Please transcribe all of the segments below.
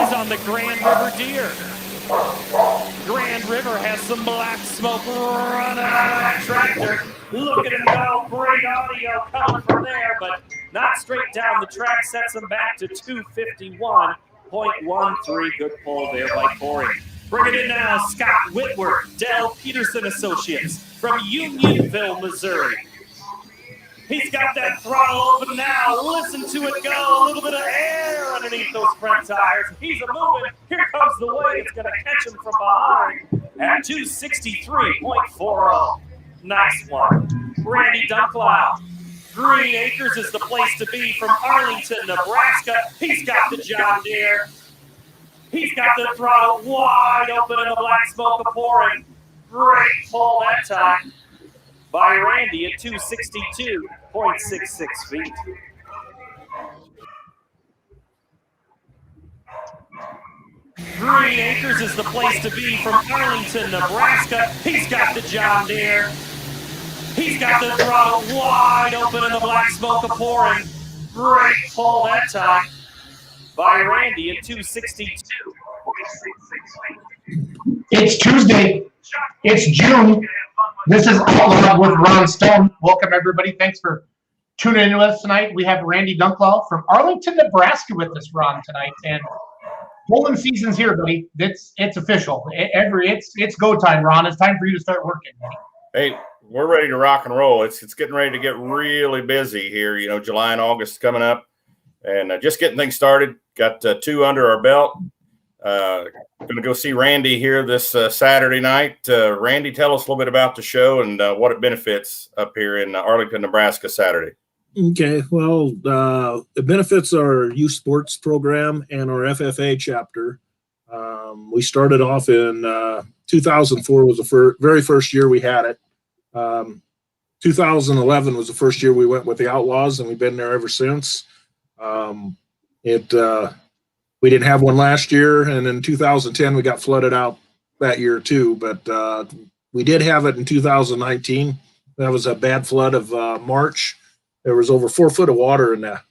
He's on the Grand River Deer. Grand River has some black smoke running out of that tractor. Look at him go. Great audio coming from there, but not straight down the track. Sets him back to 251.13. Good pull there by Corey. Bring it in now, Scott Whitworth, Dell Peterson Associates from Unionville, Missouri. He's got that throttle open now. Listen to it go. A little bit of air underneath those front tires. He's a-moving. Here comes the wave. It's going to catch him from behind at 263.40. Nice one. Randy Dunklow. Green Acres is the place to be from Arlington, Nebraska. He's got the John Deere. He's got the throttle wide open and the black smoke pouring. Great pull that time by Randy at 262.66 feet. Green Acres is the place to be from Arlington, Nebraska. He's got the John Deere. He's got the throttle wide open and the black smoke pouring. Great pull that time by Randy at 262.66 feet. It's Tuesday. It's June. This is Outlawed with Ron Stone. Welcome, everybody. Thanks for tuning in with us tonight. We have Randy Dunklow from Arlington, Nebraska with us, Ron, tonight. And bowling season's here, buddy. It's official. It's go time, Ron. It's time for you to start working. Hey, we're ready to rock and roll. It's getting ready to get really busy here. You know, July and August coming up, and just getting things started. Got 2 under our belt. Going to go see Randy here this Saturday night. Randy, tell us a little bit about the show and what it benefits up here in Arlington, Nebraska Saturday. Okay, well, it benefits our youth sports program and our FFA chapter. We started off in 2004 was the very first year we had it. 2011 was the first year we went with the Outlaws, and we've been there ever since. We didn't have one last year, and in 2010 we got flooded out that year too. But we did have it in 2019. That was a bad flood of March. There was over 4 foot of water in the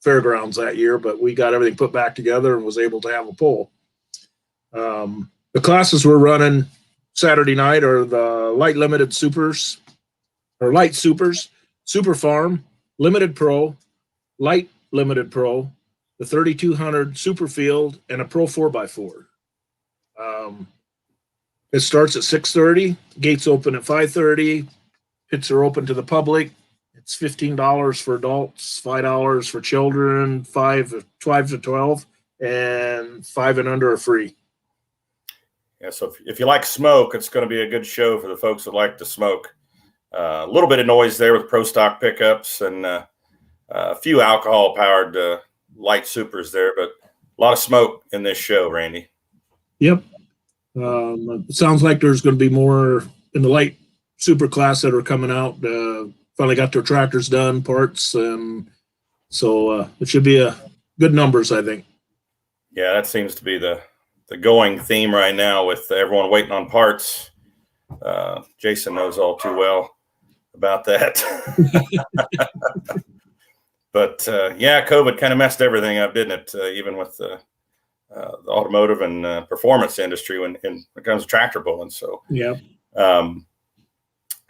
fairgrounds that year, but we got everything put back together and was able to have a pull. The classes we're running Saturday night are the light limited supers, or light supers, super farm, limited pro, light limited pro, the 3200 super field, and a pro 4x4. It starts at 6:30. Gates open at 5:30. Pits are open to the public. It's $15 for adults, $5 for children, 5 to 12, and 5 and under are free. Yeah, so if you like smoke, it's going to be a good show for the folks that like to smoke. A little bit of noise there with pro stock pickups and a few alcohol-powered light supers there, but a lot of smoke in this show, Randy. Yep. It sounds like there's going to be more in the light super class that are coming out. Finally got their tractors done, parts, and so it should be a good numbers, I think. Yeah, that seems to be the going theme right now with everyone waiting on parts. Jason knows all too well about that. But yeah, COVID kind of messed everything up, didn't it? Even with the automotive and performance industry when it comes to tractor pulling. So yeah. How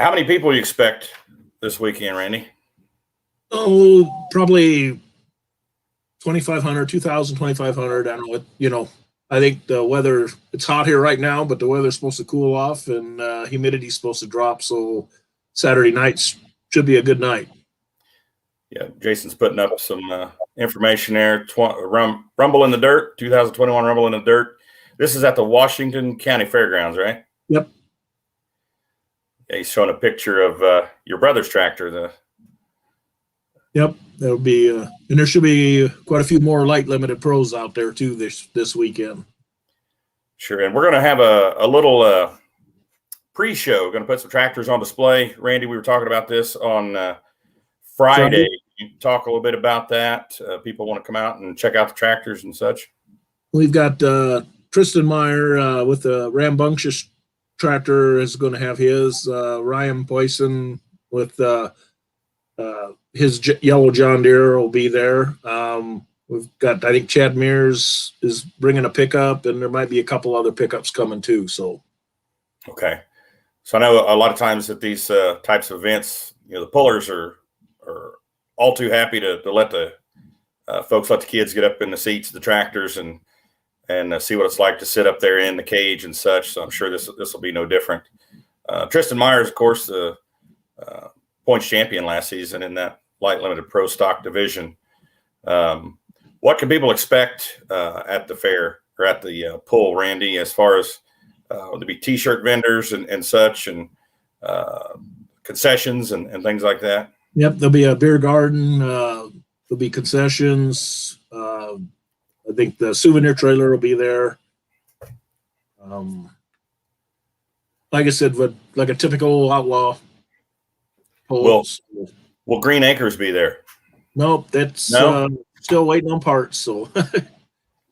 many people do you expect this weekend, Randy? Oh, probably 2,500, 2,000, 2,500. I don't know. I think the weather, it's hot here right now, but the weather's supposed to cool off and humidity's supposed to drop. So Saturday nights should be a good night. Yeah, Jason's putting up some information there. Rumble in the Dirt, 2021 Rumble in the Dirt. This is at the Washington County Fairgrounds, right? Yep. Yeah, he's showing a picture of your brother's tractor. Yep, that'll be, and there should be quite a few more light limited pros out there too this weekend. Sure, and we're going to have a little pre-show. We're going to put some tractors on display. Randy, we were talking about this on Friday. You talk a little bit about that. People want to come out and check out the tractors and such. We've got Tristan Meyer with the rambunctious tractor is going to have his. Ryan Poisson with his yellow John Deere will be there. We've got, I think Chad Mears is bringing a pickup, and there might be a couple other pickups coming too. So, okay. So I know a lot of times at these types of events, the pullers are all too happy to let the folks, let the kids get up in the seats of the tractors and see what it's like to sit up there in the cage and such. So I'm sure this will be no different. Tristan Myers, of course, the points champion last season in that light limited pro stock division. What can people expect at the fair or at the pull, Randy, as far as will there be T-shirt vendors and such, and concessions and things like that? Yep, there'll be a beer garden. There'll be concessions. I think the souvenir trailer will be there. Like I said, like a typical outlaw pull. Will Green Acres be there? Nope, that's No? still waiting on parts. So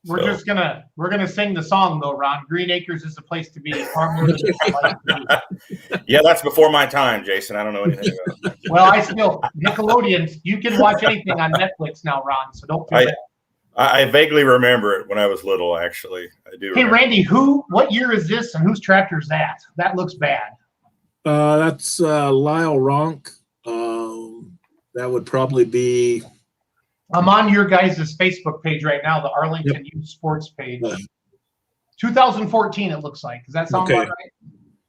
We're gonna sing the song though, Ron. Green Acres is the place to be. Yeah, that's before my time, Jason. I don't know anything about it. Well, Nickelodeon. You can watch anything on Netflix now, Ron. So don't feel bad. I vaguely remember it when I was little. Actually, I do. Hey, remember. Randy, what year is this, and whose tractor is that? That looks bad. that's Lyle Ronk. That would probably be. I'm on your guys' Facebook page right now, the Arlington Youth Sports page. 2014, it looks like. Does that sound about right?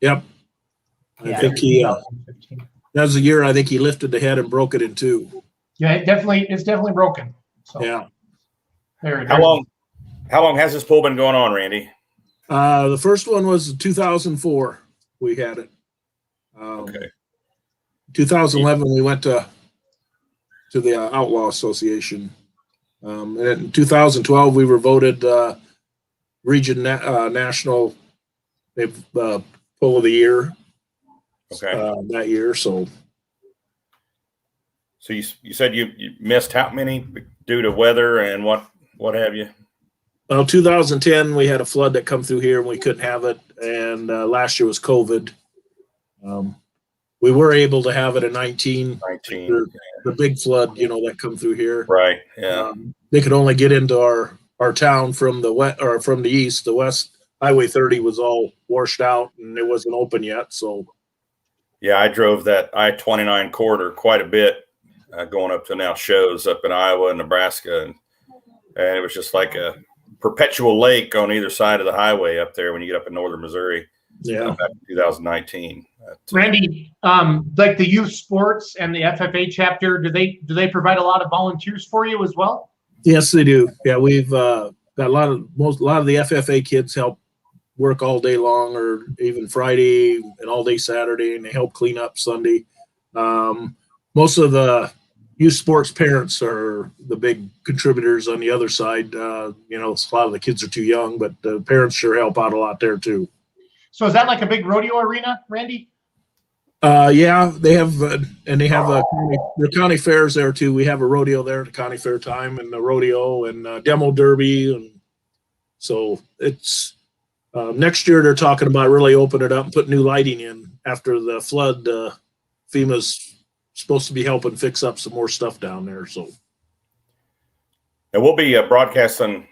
Yep. I think that was the year I think he lifted the head and broke it in two. Yeah, it's definitely broken. So Yeah. How long has this pull been going on, Randy? The first one was 2004. We had it. Okay. 2011 we went to the Outlaw Association. And in 2012 we were voted region national pull of the year. Okay. That year. So you said you missed how many due to weather and what have you? Well, 2010 we had a flood that come through here and we couldn't have it, and last year was COVID. We were able to have it in 19. The big flood, that come through here. Right. Yeah. They could only get into our town from the east. The west Highway 30 was all washed out and it wasn't open yet. So. Yeah, I drove that I-29 corridor quite a bit, going up to now shows up in Iowa and Nebraska, and it was just like a perpetual lake on either side of the highway up there when you get up in northern Missouri. Yeah, back in 2019. Randy, like the youth sports and the FFA chapter, do they provide a lot of volunteers for you as well? Yes, they do. Yeah, we've got a lot of the FFA kids help work all day long, or even Friday and all day Saturday, and they help clean up Sunday. Most of the youth sports parents are the big contributors on the other side. A lot of the kids are too young, but the parents sure help out a lot there too. So is that like a big rodeo arena, Randy? Yeah, they have, and they have the county fairs there too. We have a rodeo there at the county fair time, and the rodeo and demo derby, and so it's next year they're talking about really opening it up and putting new lighting in after the flood. FEMA's supposed to be helping fix up some more stuff down there. So, and we'll be broadcasting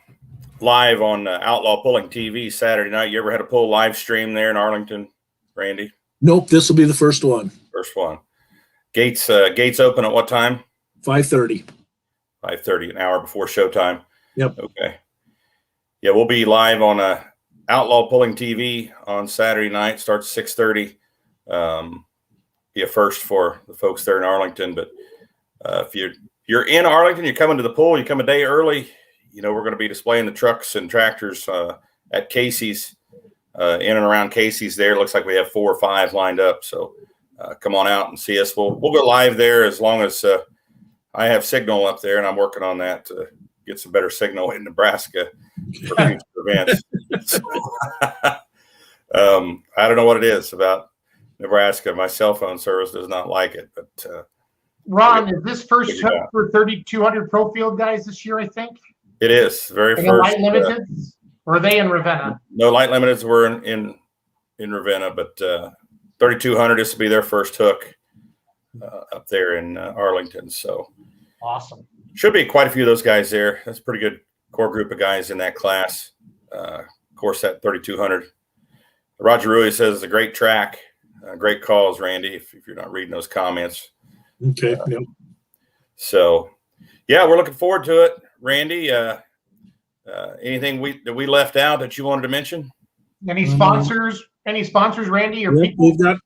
live on Outlaw Pulling TV Saturday night. You ever had a pull live stream there in Arlington, Randy? Nope, this will be the first one. First one. Gates open at what time? 5:30. 5:30, an hour before showtime. Yep. Okay. Yeah, we'll be live on Outlaw Pulling TV on Saturday night. Starts 6:30. Be a first for the folks there in Arlington. But if you're in Arlington, you're coming to the pull, you come a day early. We're going to be displaying the trucks and tractors at Casey's, in and around Casey's there. It looks like we have 4 or 5 lined up. So come on out and see us. We'll go live there as long as I have signal up there, and I'm working on that to get some better signal in Nebraska for future events. So, I don't know what it is about Nebraska. My cell phone service does not like it. But Ron, is this first trip for 3,200 Pro Field guys this year, I think? It is very and first. Light limiteds, or are they in Ravenna? No, light limiteds were in Ravenna, but 3,200 this will be their first hook up there in Arlington. So awesome. should be quite a few of those guys there. That's a pretty good core group of guys in that class. Of course, that 3200. Roger Rui says it's a great track. Great calls, Randy, if you're not reading those comments. Okay. Yep. So, yeah, we're looking forward to it. Randy, anything that we left out that you wanted to mention? Any sponsors? Any sponsors, Randy? Or Yep, people? we've got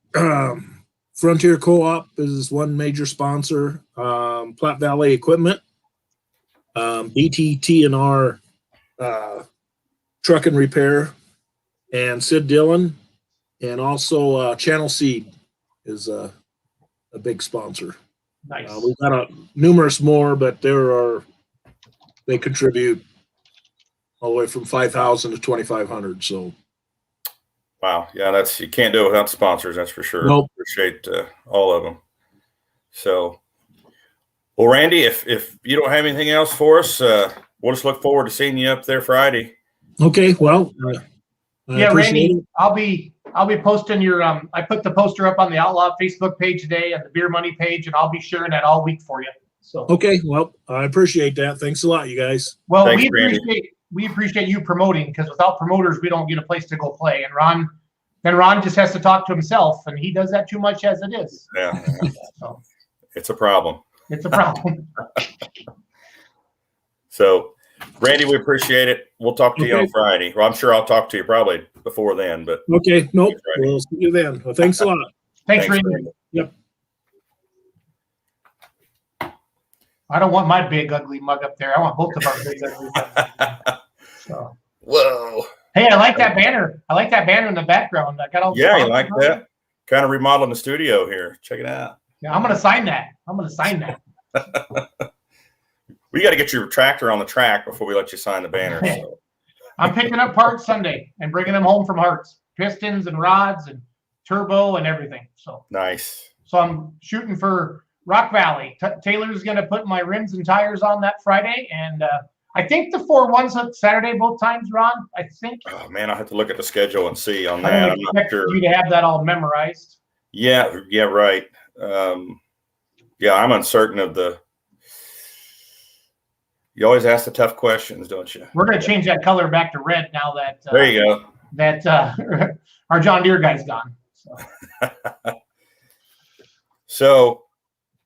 Frontier Co-op is one major sponsor. Platte Valley Equipment, BTT&R Truck and Repair, and Sid Dillon, and also Channel Seed is a big sponsor. Nice. We've got numerous more, but they contribute all the way from 5,000 to 2,500. So. Wow. Yeah, you can't do it without sponsors. That's for sure. Nope. Appreciate all of them. So, well, Randy, if you don't have anything else for us, we'll just look forward to seeing you up there Friday. Okay. Well, yeah, Randy, I'll be posting your I put the poster up on the Outlawed Facebook page today and the Beer Money page, and I'll be sharing that all week for you. So okay, well, I appreciate that. Thanks a lot, you guys. Well, Thanks, we appreciate you promoting, because without promoters we don't get a place to go play. And Ron just has to talk to himself, and he does that too much as it is. Yeah. So It's a problem. it's a problem. So, Randy, we appreciate it. We'll talk to you on Friday. Well, I'm sure I'll talk to you probably before then, but Okay, nope. We'll see you then. Well, thanks a lot. Thanks, Randy. Yep. I don't want my big ugly mug up there. I want both of our big ugly mugs. So. Whoa. Hey, I like that banner. I like that banner in the background. I got all. Yeah, you like that? Kind of remodeling the studio here. Check it out. Yeah, I'm gonna sign that. We got to get your tractor on the track before we let you sign the banner. So. I'm picking up parts Sunday and bringing them home from Hearts, pistons and rods and turbo and everything. So Nice. So I'm shooting for Rock Valley. Taylor's gonna put my rims and tires on that Friday, and I think the 4-1's on Saturday both times, Ron. I think. Oh man, I'll have to look at the schedule and see on I that. don't I'm not expect sure. you to have that all memorized. Yeah, right. Yeah, I'm uncertain of the. You always ask the tough questions, don't you? We're gonna change that color back to red now that There you go. that our John Deere guy's gone. So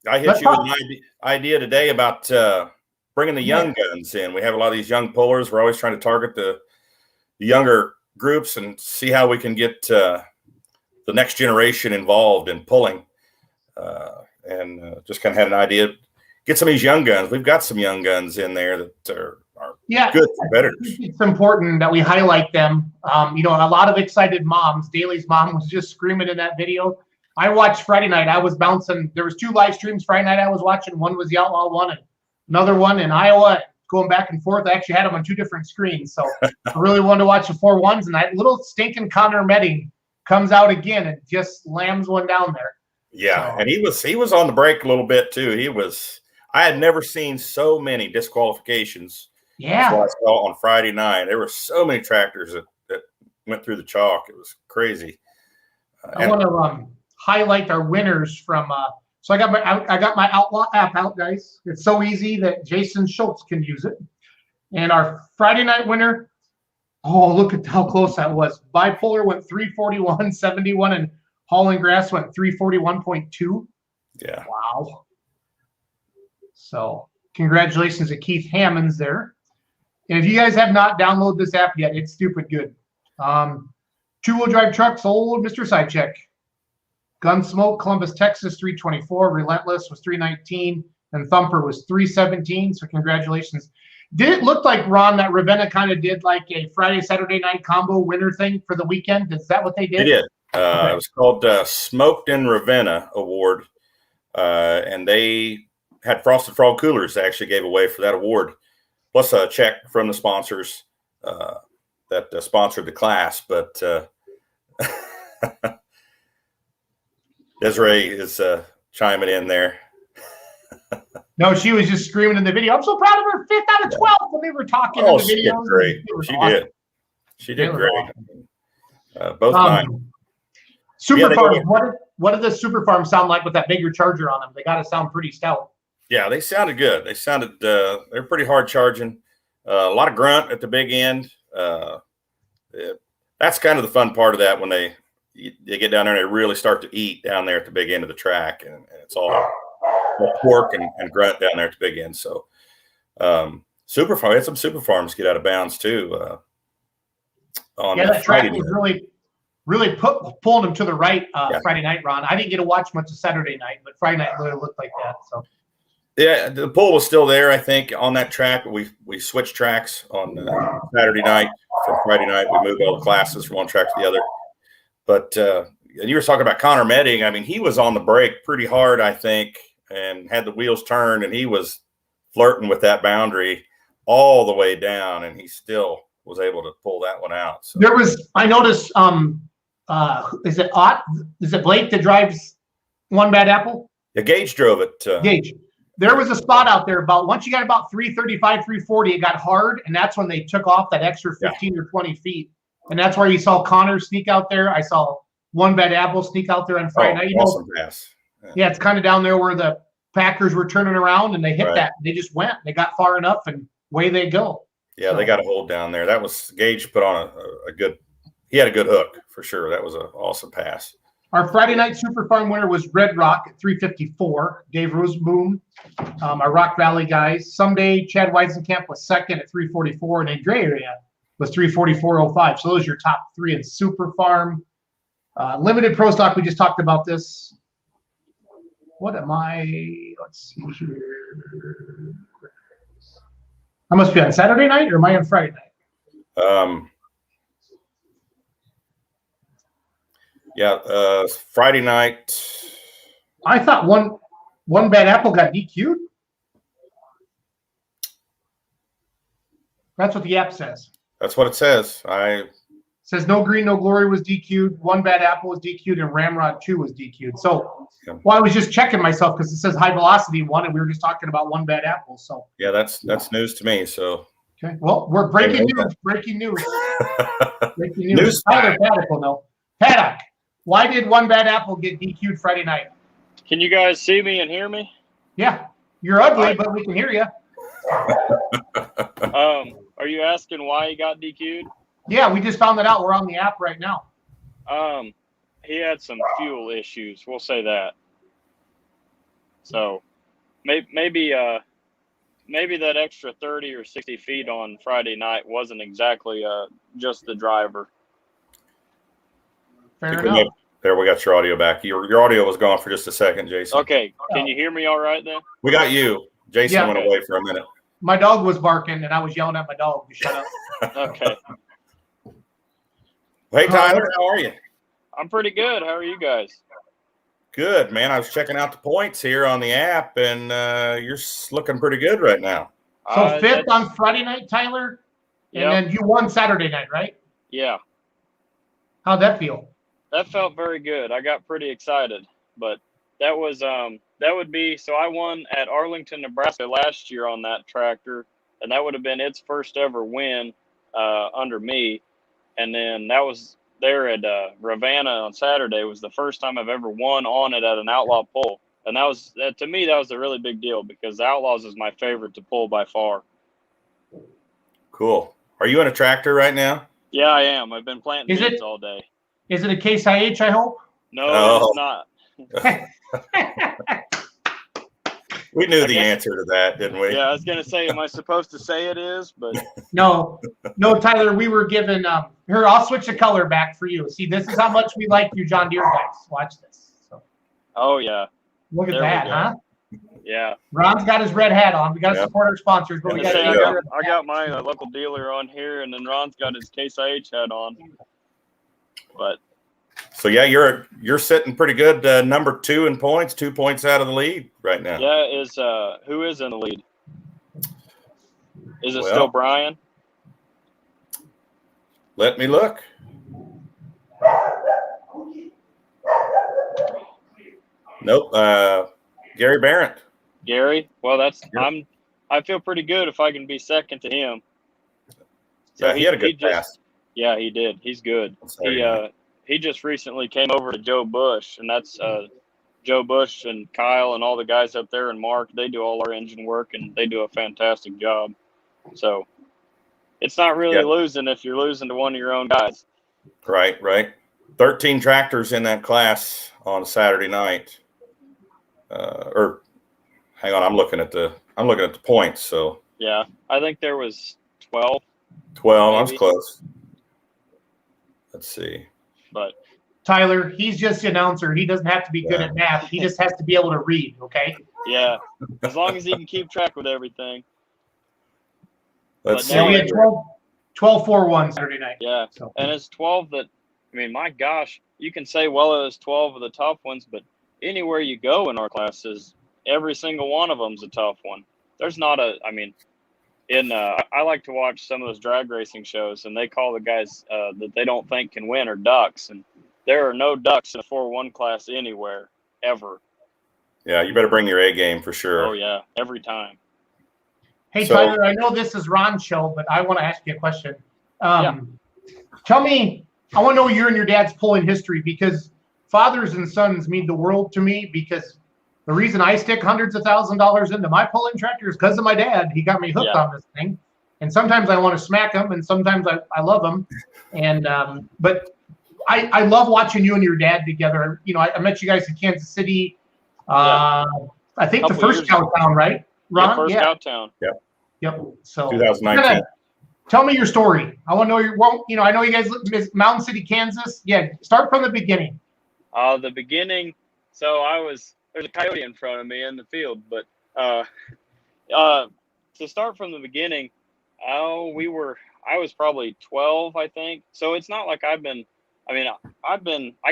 I hit you with an idea today about bringing the young guns in. We have a lot of these young pullers. We're always trying to target the younger groups and see how we can get the next generation involved in pulling. And just kind of had an idea. Get some of these young guns. We've got some young guns in there that are good competitors. It's important that we highlight them. A lot of excited moms. Daly's mom was just screaming in that video. I watched Friday night. I was bouncing. There was 2 live streams Friday night I was watching. One was the Outlaw one and another one in Iowa, going back and forth. I actually had them on 2 different screens. So I really wanted to watch the 4-1s, and that little stinking Connor Medding comes out again and just slams one down there. Yeah, and he was on the break a little bit too. I had never seen so many disqualifications. Yeah. That's what I saw on Friday night. There were so many tractors that went through the chalk. It was crazy. I want to highlight our winners from. So I got my Outlaw app out, guys. It's so easy that Jason Schultz can use it. And our Friday night winner. Oh, look at how close that was. Bipolar went 341.71, and Hauling Grass went 341.2. Yeah. Wow. So congratulations to Keith Hammonds there. And if you guys have not downloaded this app yet, it's stupid good. 2-wheel drive trucks, old Mr. Sidecheck. Gunsmoke, Columbus, Texas, 324. Relentless was 319. And Thumper was 317. So congratulations. Did it look like, Ron, that Ravenna kind of did like a Friday, Saturday night combo winner thing for the weekend? Is that what they did? They did. It was called Smoked in Ravenna Award. And they had Frosted Frog coolers they actually gave away for that award, plus a check from the sponsors that sponsored the class. But Desiree is chiming in there. No, she was just screaming in the video. I'm so proud of her. 5th out of 12 when they were talking in the she video. did great. She awesome. did. She did great. Awesome. Both nine. Super Farms. What did the Super Farms sound like with that bigger charger on them? They got to sound pretty stout. Yeah, they sounded good. They sounded they're pretty hard charging. A lot of grunt at the big end. That's kind of the fun part of that when they get down there and they really start to eat down there at the big end of the track, and it's all pork and grunt down there at the big end. So super farm. We had some super farms get out of bounds too. On that track Friday was night. really pulling them to the right Yeah. Friday night, Ron. I didn't get to watch much of Saturday night, but Friday night really looked like that. So Yeah, the pool was still there, I think, on that track. But we switched tracks on Saturday night from Friday night. We moved all the classes from one track to the other. But you were talking about Connor Medding. I mean, he was on the brake pretty hard, I think, and had the wheels turned, and he was flirting with that boundary all the way down, and he still was able to pull that one out. So there was, I noticed, is it Ott? Is it Blake that drives One Bad Apple? yeah, Gage drove it. Gage. There was a spot out there once you got about 335, 340, it got hard, and that's when they took off that extra 15 or 20 feet. And that's where you saw Connor sneak out there. I saw One Bad Apple sneak out there on Friday night. Awesome pass. Yeah, it's kind of down there where the Packers were turning around, and they hit Right. that. They just went. They got far enough, and away they go. Yeah, they got a hold down there. That was Gage put on a good. He had a good hook for sure. That was an awesome pass. Our Friday night Super Farm winner was Red Rock at 354. Dave Rosenboom, our Rock Valley guys. Someday Chad Weisenkamp was second at 344, and Andre area was 344.05. So those are your top three in Super Farm. Limited Pro Stock, we just talked about this. What am I? Let's see here. I must be on Saturday night, or am I on Friday night? Yeah, Friday night. I thought one Bad Apple got DQ'd. That's what the app says. That's what it says. Says No Green, No Glory was DQ'd. One Bad Apple was DQ'd, and Ramrod 2 was DQ'd. So, well, I was just checking myself because it says High Velocity 1, and we were just talking about One Bad Apple. So, yeah, that's news to me. So, okay. Well, we're breaking news. Breaking news. Breaking news. News Tyler Paddock will know. Paddock, why did One Bad Apple get DQ'd Friday night? Can you guys see me and hear me? Yeah, you're ugly, but we can hear you. Are you asking why he got DQ'd? Yeah, we just found that out. We're on the app right now. He had some fuel issues. We'll say that. So maybe that extra 30 or 60 feet on Friday night wasn't exactly just the driver. Fair enough. There, we got your audio back. Your audio was gone for just a second, Jason. Okay, can you hear me all right then? We got you. Jason Yeah. went away for a minute. My dog was barking, and I was yelling at my dog to shut up. Okay, Hey, Tyler, how are you? I'm pretty good. How are you guys? Good, man. I was checking out the points here on the app, and you're looking pretty good right now. So fifth on Friday night, Tyler, and Yep. then you won Saturday night, right? Yeah, How'd that feel? that felt very good. I got pretty excited, but that would be, so I won at Arlington, Nebraska last year on that tractor, and that would have been its first ever win under me. And then that was there at Ravenna on Saturday was the first time I've ever won on it at an Outlaw pull. And that was, to me, that was a really big deal because the Outlaws is my favorite to pull by far. Cool. Are you in a tractor right now? Yeah, I am. I've been planting Is it- beans all day. Is it a Case IH, I hope? No, Oh. it's not. We knew the answer to that, didn't we? Yeah, I was going to say, am I supposed to say it is? But No, Tyler, we were given, here, I'll switch the color back for you. See, this is how much we like you, John Deere guys. Watch this. So, oh, yeah. look at There we that, go. huh? Yeah. Ron's got his red hat on. We got to Yep. support our sponsors, but we Yeah, got there to you go. I got my local dealer on here, and then Ron's got his Case IH hat on. But So yeah, you're sitting pretty good. Number 2 in points, 2 points out of the lead right now. yeah, who is in the lead? Is it Well, still Brian? Let me look. Nope. Gary Barrett. Gary? Well, Yep. I feel pretty good if I can be second to him. So Yeah, he had a good just, pass. Yeah, he did. He's good. on Saturday night. He just recently came over to Joe Bush, and that's Joe Bush and Kyle and all the guys up there and Mark, they do all our engine work and they do a fantastic job. So it's not really losing if you're losing to one of your own guys. Right. 13 tractors in that class on Saturday night. Or hang on, I'm looking at the points. So yeah, I think there was 12. 12. I was close. Let's see. But Tyler, he's just the announcer. He doesn't have to be good at math. He just has to be able to read, okay? Yeah, as long as he can keep track with everything. Let's see. Yeah, we had 12-4-1 Saturday night. Yeah, so. And it's 12 that, I mean, my gosh, you can say, well, it was 12 of the tough ones, but anywhere you go in our classes, every single one of them's a tough one. There's not I like to watch some of those drag racing shows, and they call the guys that they don't think can win are ducks, and there are no ducks in a 4-1 class anywhere, ever. Yeah, you better bring your A game for sure. Oh, yeah, every time. Hey, Tyler, I know this is Ron's show, but I want to ask you a question. Tell me, I want to know your and your dad's pulling history, because fathers and sons mean the world to me, because the reason I stick hundreds of $1,000s into my pulling tractor is because of my dad. He got me hooked on this thing. And sometimes I want to smack him, and sometimes I love him. And but I love watching you and your dad together. You know, I met you guys in Kansas City. I think the first Scout Town, right, Ron? First Scout Town. Yep. So 2019. Tell me your story. I want to know I know you guys live in Mountain City, Kansas. Yeah, start from the beginning. The beginning. So there's a coyote in front of me in the field, but to start from the beginning, I was probably 12, I think. So it's not like I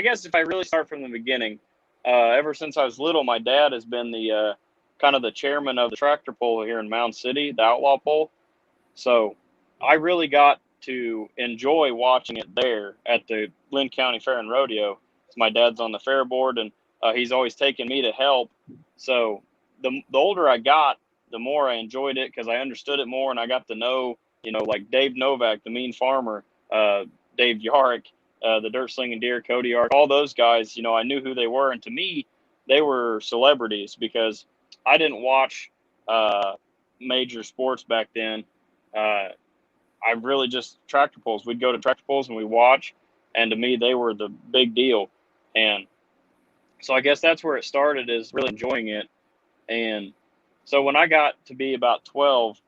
guess if I really start from the beginning, ever since I was little, my dad has been the kind of the chairman of the tractor pull here in Mound City, the Outlaw Pull. So I really got to enjoy watching it there at the Lynn County Fair and Rodeo. My dad's on the fair board, and he's always taken me to help. So the older I got, the more I enjoyed it, because I understood it more, and I got to know, like Dave Novak, the mean farmer, Dave Yarrick, the dirt slinging deer, Cody Yarrick, all those guys, I knew who they were. And to me, they were celebrities, because I didn't watch major sports back then. I really just tractor pulls. We'd go to tractor pulls and we watch, and to me, they were the big deal. And so I guess that's where it started, is really enjoying it. And so when I got to be about 12,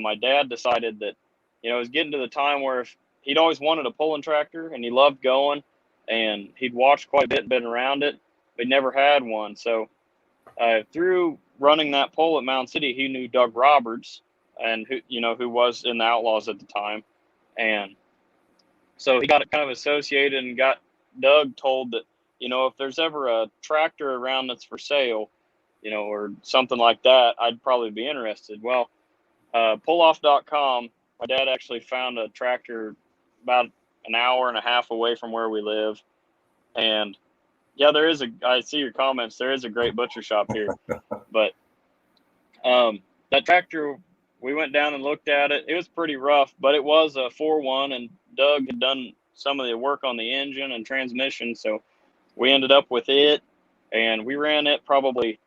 my dad decided that, it was getting to the time where if he'd always wanted a pulling tractor and he loved going, and he'd watched quite a bit and been around it, but never had one. So through running that pull at Mound City, he knew Doug Roberts, and who was in the Outlaws at the time. And so he got kind of associated and got Doug told that, if there's ever a tractor around that's for sale, or something like that, I'd probably be interested. Well, pulloff.com, my dad actually found a tractor about an hour and a half away from where we live. And yeah, I see your comments. There is a great butcher shop here, but that tractor, we went down and looked at it. It was pretty rough, but it was a 4-1, and Doug had done some of the work on the engine and transmission. So we ended up with it, and we ran it probably,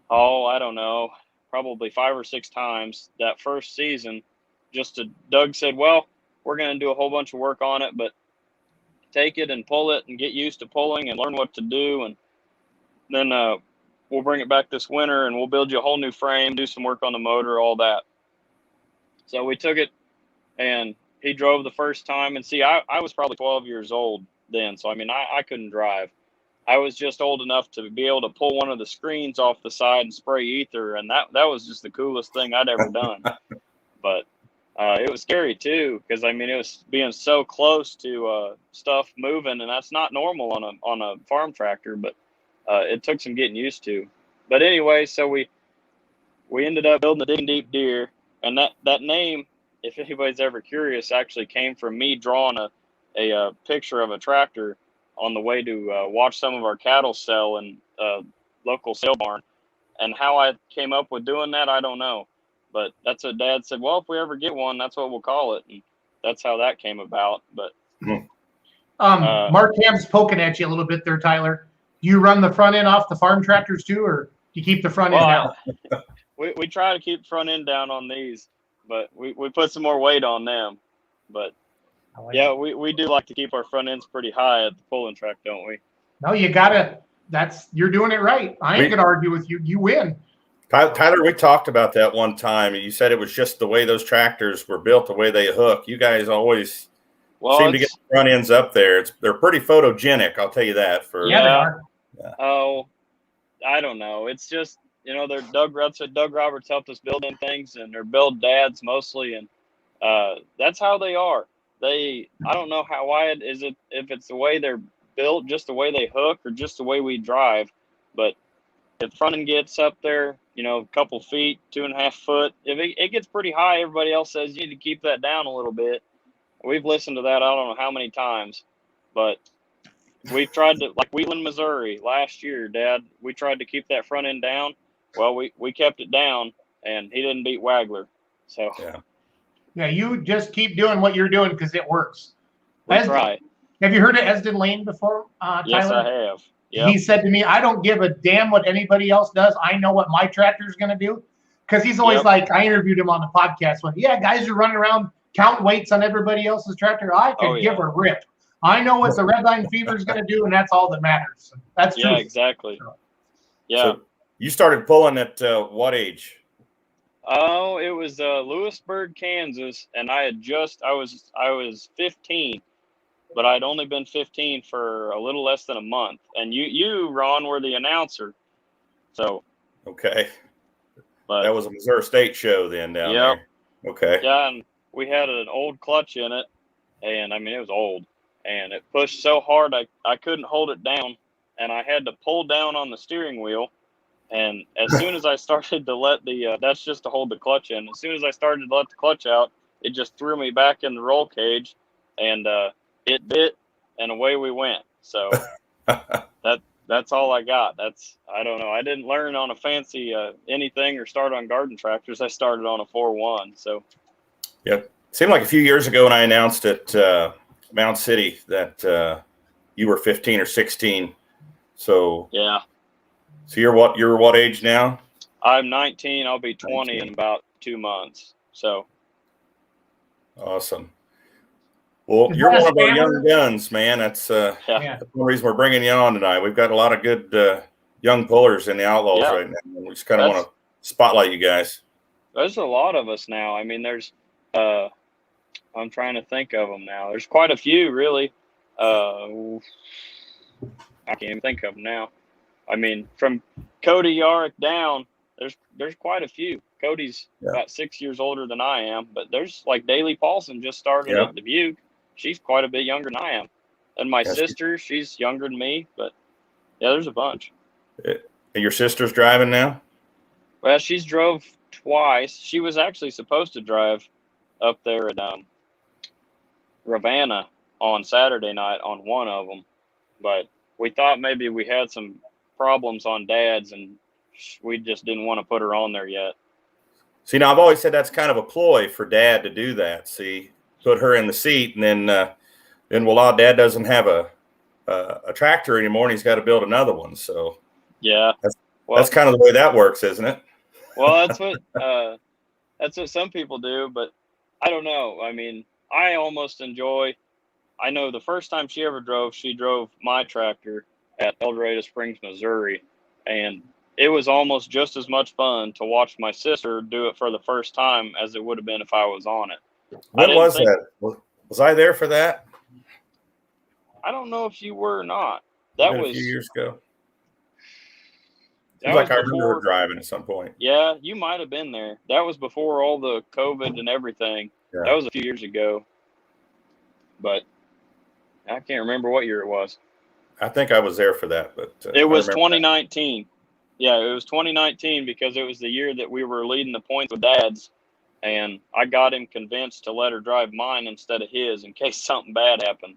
probably 5 or 6 times that first season. Doug said, well, we're going to do a whole bunch of work on it, but take it and pull it and get used to pulling and learn what to do. And then we'll bring it back this winter, and we'll build you a whole new frame, do some work on the motor, all that. So we took it, and he drove the first time. And see, I was probably 12 years old then. So, I couldn't drive. I was just old enough to be able to pull one of the screens off the side and spray ether. And that was just the coolest thing I'd ever done. But it was scary too, because it was being so close to stuff moving, and that's not normal on a farm tractor, but it took some getting used to. But anyway, so we ended up building the Digging Deep Deer, and that name, if anybody's ever curious, actually came from me drawing a picture of a tractor on the way to watch some of our cattle sell in local sale barn. And how I came up with doing that, I don't know. But that's what Dad said, well, if we ever get one, that's what we'll call it. And that's how that came about. But Mark Ham's poking at you a little bit there, Tyler. Do you run the front end off the farm tractors too, or do you keep the front end Well, down? we try to keep front end down on these, but we put some more weight on them. But yeah, we do like to keep our front ends pretty high at the pulling track, don't we? No, you gotta. You're doing it right. I ain't gonna argue with you. You win. Tyler, we talked about that one time. You said it was just the way those tractors were built, the way they hook. You guys always seem to get the front ends up there. They're pretty photogenic, I'll tell you that. Yeah, they are. Oh, I don't know. It's just, they're Doug Roberts helped us build in things, and they're build dads mostly, and that's how they are. I don't know why if it's the way they're built, just the way they hook, or just the way we drive, but if the front end gets up there, a couple feet, 2.5 foot, if it gets pretty high, everybody else says you need to keep that down a little bit. We've listened to that I don't know how many times, but we've tried to, like Wheatland, Missouri last year, Dad, we tried to keep that front end down. Well, we kept it down, and he didn't beat Wagler. So yeah, you just keep doing what you're doing because it works. That's right. Have you heard of Esden Lane before, Tyler? Yes, I have. Yep. He said to me, I don't give a damn what anybody else does. I know what my tractor is going to do. Because he's always like, I interviewed him on the podcast when, guys are running around counting weights on everybody else's tractor. I could give a rip. I know what the Red Line Fever is going to do, and that's all that matters. That's true. Yeah, exactly. Yeah. So you started pulling at what age? Oh, it was Lewisburg, Kansas, and I was 15. But I'd only been 15 for a little less than a month. And you, Ron, were the announcer. So. Okay. But that was a Missouri State show then down there. Okay. Yeah, and we had an old clutch in it. And, it was old. And it pushed so hard I couldn't hold it down. And I had to pull down on the steering wheel. And as soon as I started to let that's just to hold the clutch in. As soon as I started to let the clutch out, it just threw me back in the roll cage. And, it bit, and away we went. So that's all I got. I don't know. I didn't learn on a fancy anything or start on garden tractors. I started on a 4.1. So. Yeah, it seemed like a few years ago when I announced at Mound City that you were 15 or 16. So yeah. So you're what age now? I'm 19. I'll be 20 in about 2 months. So. Awesome. Well, you're one of our young guns, man. That's the reason we're bringing you on tonight. We've got a lot of good young pullers in the Outlaws right now. We just kind of want to spotlight you guys. There's a lot of us now. There's I'm trying to think of them now. There's quite a few, really. I can't even think of them now. From Cody Yarrick down, there's quite a few. Cody's about 6 years older than I am, but there's like Daly Paulson just started at Dubuque. She's quite a bit younger than I am. And my sister, she's younger than me, but there's a bunch. And your sister's driving now? Well, she's drove twice. She was actually supposed to drive up there at Ravenna on Saturday night on one of them, but we thought maybe we had some problems on Dad's, and we just didn't want to put her on there yet. See, now I've always said that's kind of a ploy for Dad to do that. See, put her in the seat, and then Dad doesn't have a tractor anymore, and he's got to build another one. So that's kind of the way that works, isn't it? Well, that's what some people do, but I don't know. I almost enjoy. I know the first time she ever drove, she drove my tractor at El Dorado Springs, Missouri, and it was almost just as much fun to watch my sister do it for the first time as it would have been if I was on it. When was that? Was I there for that? I don't know if you were or not. That was a few years ago. That like I remember her driving at some point. Yeah, you might have been there. That was before all the COVID and everything. Yeah. That was a few years ago. But I can't remember what year it was. I think I was there for that, but it was 2019. That. Yeah, it was 2019 because it was the year that we were leading the points with Dad's, and I got him convinced to let her drive mine instead of his in case something bad happened.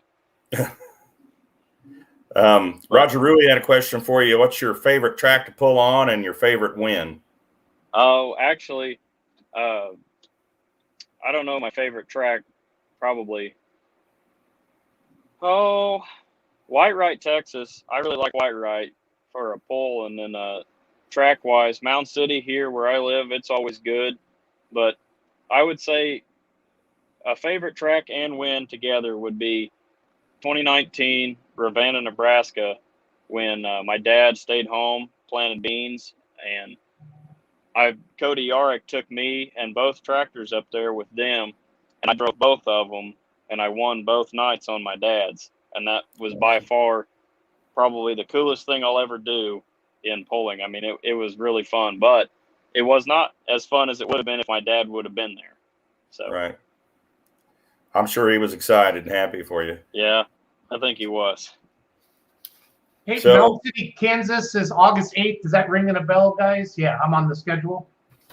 Roger Rui had a question for you. What's your favorite track to pull on and your favorite win? Oh, actually, I don't know my favorite track. Probably. Oh, Whitewright, Texas. I really like Whitewright for a pull, and then track wise, Mound City here where I live, it's always good. But I would say a favorite track and win together would be 2019 Ravenna, Nebraska, when my dad stayed home planting beans, and Cody Yarrick took me and both tractors up there with them, and I drove both of them, and I won both nights on my dad's, and that was by far probably the coolest thing I'll ever do in pulling. I mean, it was really fun, but it was not as fun as it would have been if my dad would have been there. So Right. I'm sure he was excited and happy for you. yeah, I think he was. Hey, So- Mound City, Kansas is August 8th. Is that ringing a bell, guys? Yeah, I'm on the schedule.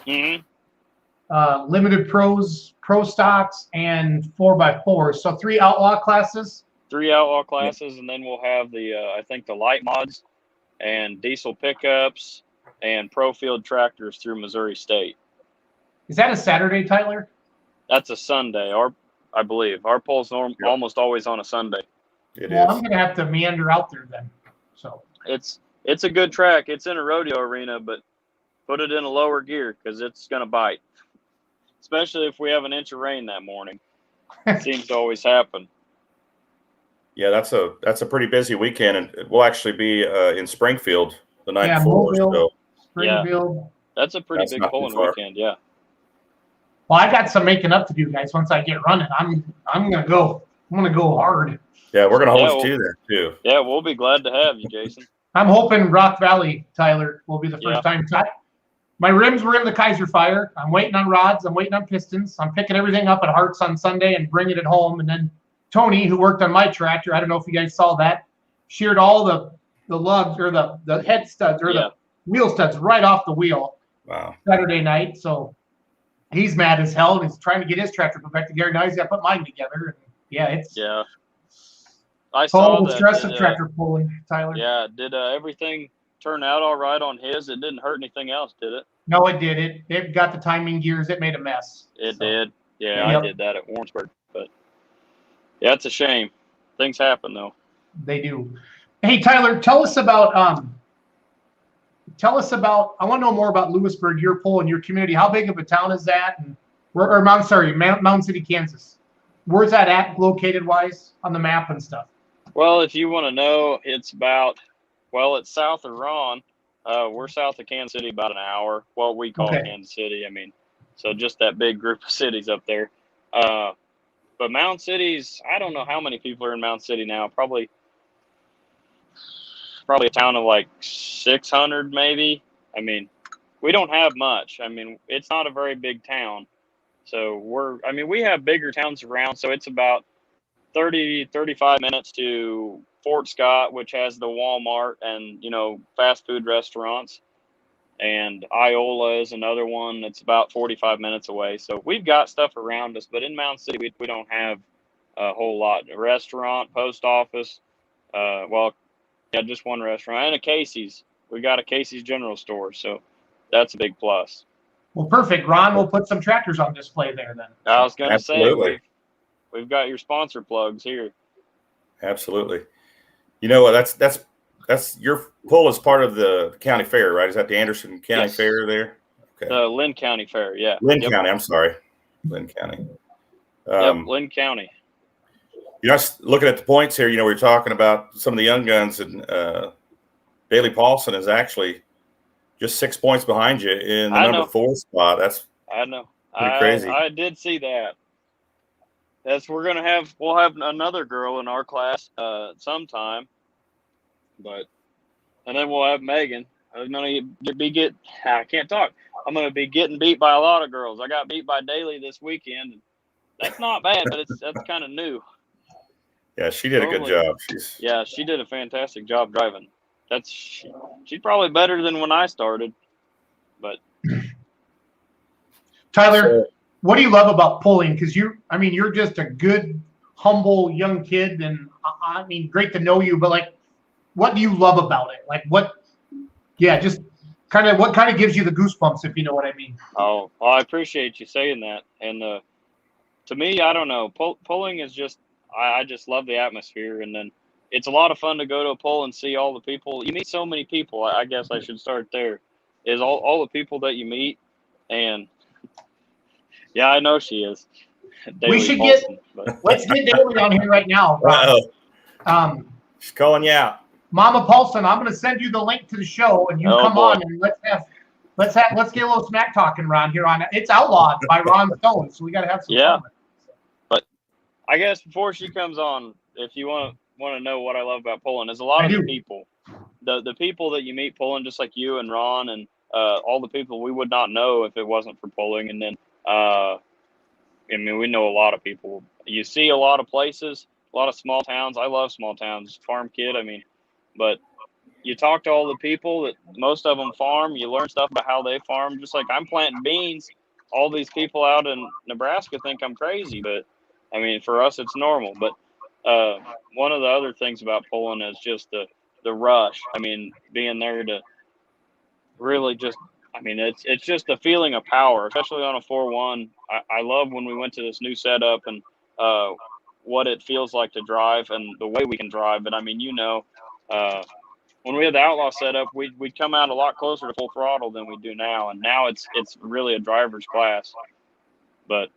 Mm-hmm. Limited pros, pro stocks, and 4x4. So 3 outlaw classes. 3 outlaw classes, and then we'll have the I think the light mods and diesel pickups and pro field tractors through Missouri State. Is that a Saturday, Tyler? That's a Sunday. I believe our poll's almost always on a Sunday. It Well, is. I'm gonna have to meander out there then. So It's a good track. It's in a rodeo arena, but put it in a lower gear because it's gonna bite. Especially if we have an inch of rain that morning. It seems to always happen. Yeah, that's a pretty busy weekend, and we'll actually be in Springfield the night Yeah, before. Mobile. So Springfield. That's a pretty That's big not too pulling far. weekend. Yeah. Well, I got some making up to do, guys. Once I get running, I'm gonna go. I'm gonna go hard. yeah, we're gonna hold Yeah, you to there too. Yeah, we'll be glad to have you, Jason. I'm hoping Rock Valley, Tyler, will be the Yeah. first time. My rims were in the Kaiser Fire. I'm waiting on rods. I'm waiting on pistons. I'm picking everything up at Hart's on Sunday and bringing it home. And then Tony, who worked on my tractor, I don't know if you guys saw that, sheared all the lugs or the head studs or Yeah. the wheel studs right off the wheel Wow. Saturday night. So he's mad as hell, and he's trying to get his tractor put back together. Now he's got to put mine together. And yeah, it's Yeah. I saw total that. stress of tractor pulling, Tyler. Yeah. Did everything turn out all right on his? It didn't hurt anything else, did it? No, it did. It got the timing gears. It made a mess. It So, did. Yeah, Yep. I did that at Warrensburg. But yeah, it's a shame. Things happen though. They do. Hey, Tyler, tell us about. I want to know more about Lewisburg, your poll and your community. How big of a town is that? And Mound City, Kansas. Where's that at located wise on the map and stuff? Well, if you want to know, it's south of Ron. We're south of Kansas City about an hour. What we call Okay. Kansas City. I mean, so just that big group of cities up there. But Mound City's, I don't know how many people are in Mound City now. Probably a town of like 600 maybe. I mean, we don't have much. I mean, it's not a very big town. So we have bigger towns around. So it's about 35 minutes to Fort Scott, which has the Walmart and, fast food restaurants. And Iola is another one that's about 45 minutes away. So we've got stuff around us, but in Mound City, we don't have a whole lot. A restaurant, post office, just one restaurant, and a Casey's. We got a Casey's General Store, so that's a big plus. Well, perfect. Ron will put some tractors on display there then. I was going to say, Absolutely. we've got your sponsor plugs here. Absolutely. You know what? That's your pull is part of the county fair, right? Is that the Anderson County Yes. Fair there? Okay. The Lynn County Fair, yeah. Lynn Yep. County. I'm sorry, Lynn County. Yep, Lynn County. Looking at the points here, we were talking about some of the young guns, and Bailey Paulson is actually just 6 points behind you in the I number know. 4 spot. That's I know. Pretty crazy. I did see that. We'll have another girl in our class sometime, and then we'll have Megan. I can't talk. I'm gonna be getting beat by a lot of girls. I got beat by Daly this weekend. That's not bad, but that's kind of new. yeah, she did a good job. She did a fantastic job driving. She's probably better than when I started, but Tyler, what do you love about pulling? Because you're just a good, humble young kid, and great to know you. But what do you love about it? Just what kind of gives you the goosebumps, if you know what I mean? Oh, well, I appreciate you saying that. And to me, I don't know. Pulling is just, I just love the atmosphere. And then it's a lot of fun to go to a pull and see all the people. You meet so many people. I guess I should start there. Is all the people that you meet, and yeah, I know she is. We should let's get Daly on here right now. She's calling you out. Mama Paulson, I'm going to send you the link to the show, and you come on and let's get a little smack talking around here on it. It's Outlawed by Ron Stone, so we got to have some fun. But I guess before she comes on, if you want to know what I love about pulling, is a lot of the people, the people that you meet pulling, just like you and Ron and all the people we would not know if it wasn't for pulling. And then I mean, we know a lot of people. You see a lot of places, a lot of small towns. I love small towns. Farm kid, I mean, but you talk to all the people that most of them farm. You learn stuff about how they farm. Just like I'm planting beans, all these people out in Nebraska think I'm crazy, but I mean, for us, it's normal. But one of the other things about pulling is just the rush. I mean, being there to really just, I mean, it's just the feeling of power, especially on a 4-1. I love when we went to this new setup and what it feels like to drive and the way we can drive. But I mean, when we had the Outlaw setup, we'd come out a lot closer to full throttle than we do now. And now it's really a driver's class. But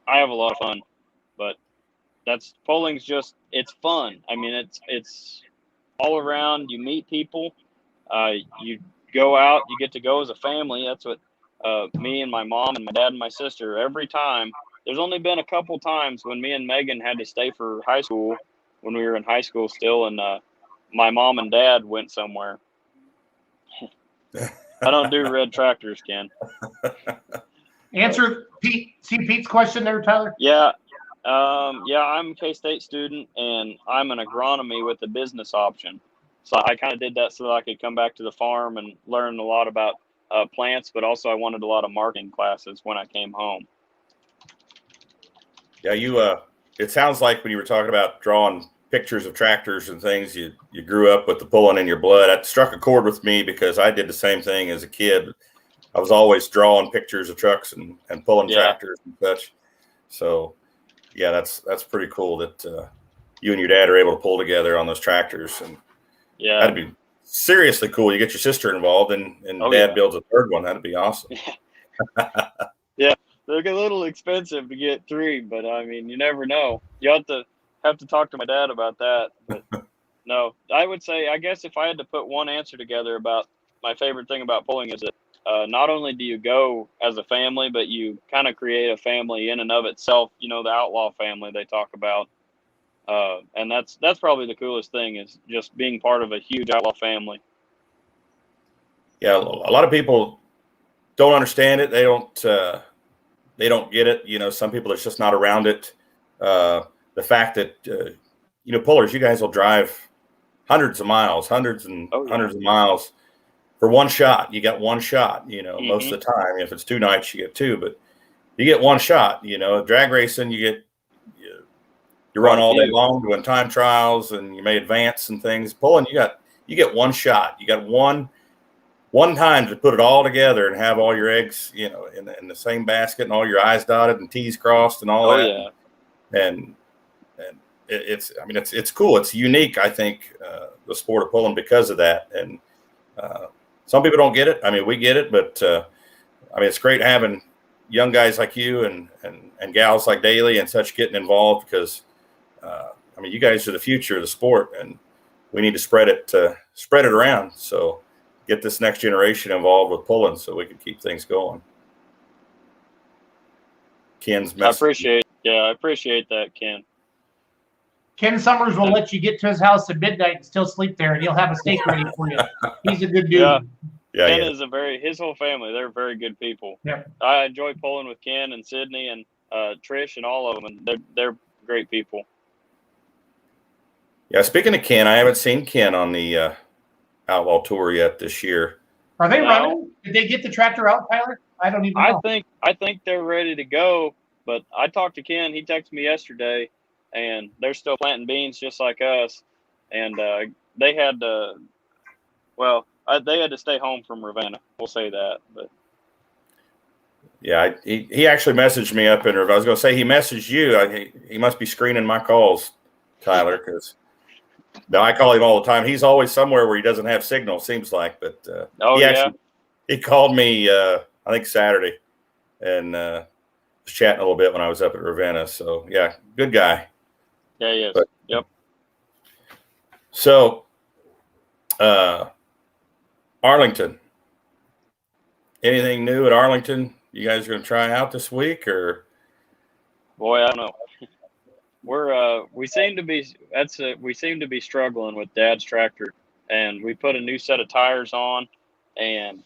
I have a lot of fun. But pulling's just, it's fun. I mean, it's all around. You meet people. You go out. You get to go as a family. That's what me and my mom and my dad and my sister, every time. There's only been a couple times when me and Megan had to stay for high school when we were in high school still, and my mom and dad went somewhere. I don't do red tractors, Ken. Answer Pete's question there, Tyler. Yeah. I'm a K-State student, and I'm an agronomy with a business option. So I kind of did that so that I could come back to the farm and learn a lot about plants, but also I wanted a lot of marketing classes when I came home. Yeah, it sounds like when you were talking about drawing pictures of tractors and things, you grew up with the pulling in your blood. That struck a chord with me because I did the same thing as a kid. I was always drawing pictures of trucks and pulling tractors and such. So, yeah, that's pretty cool that you and your dad are able to pull together on those tractors. And that'd be seriously cool. You get your sister involved and Dad builds a third one. That'd be awesome. Yeah, they're a little expensive to get 3, but I mean, you never know. You have to talk to my dad about that. But no, I would say, I guess if I had to put one answer together about my favorite thing about pulling is that not only do you go as a family, but you kind of create a family in and of itself. You know, the outlaw family they talk about. And that's probably the coolest thing is just being part of a huge outlaw family. Yeah, a lot of people don't understand it. They don't get it. You know, some people are just not around it. The fact that pullers, you guys will drive hundreds of miles, hundreds of miles for one shot. You got one shot. Most of the time. If it's 2 nights, you get 2, but you get one shot. Drag racing, you run all day long doing time trials, and you may advance and things. Pulling, you get one shot. You got one time to put it all together and have all your eggs, in the same basket and all your I's dotted and T's crossed and all that. Yeah. And it's cool. It's unique, I think, the sport of pulling because of that. And some people don't get it. I mean, we get it, but it's great having young guys like you and gals like Daly and such getting involved because you guys are the future of the sport, and we need to spread it around. So get this next generation involved with pulling so we can keep things going. Ken's message. I appreciate that, Ken. Ken Summers will let you get to his house at midnight and still sleep there, and he'll have a steak ready for you. He's a good dude. Yeah. Ken is his whole family. They're very good people. Yep. I enjoy pulling with Ken and Sydney and Trish and all of them, and they're great people. Yeah, speaking of Ken, I haven't seen Ken on the Outlaw Tour yet this year. Are they running? Did they get the tractor out, Tyler? I don't even know. I think they're ready to go, but I talked to Ken. He texted me yesterday, and they're still planting beans just like us. And they had to stay home from Ravenna. We'll say that. But yeah, he actually messaged me up in Ravenna. I was going to say he messaged you. He must be screening my calls, Tyler, because No, I call him all the time. He's always somewhere where he doesn't have signal, seems like. But he called me, I think Saturday, and was chatting a little bit when I was up at Ravenna. So, yeah, good guy. Yeah, he is. But, yep. So, Arlington. Anything new at Arlington? You guys are going to try out this week, or? Boy, I don't know. We seem to be struggling with Dad's tractor, and we put a new set of tires on, and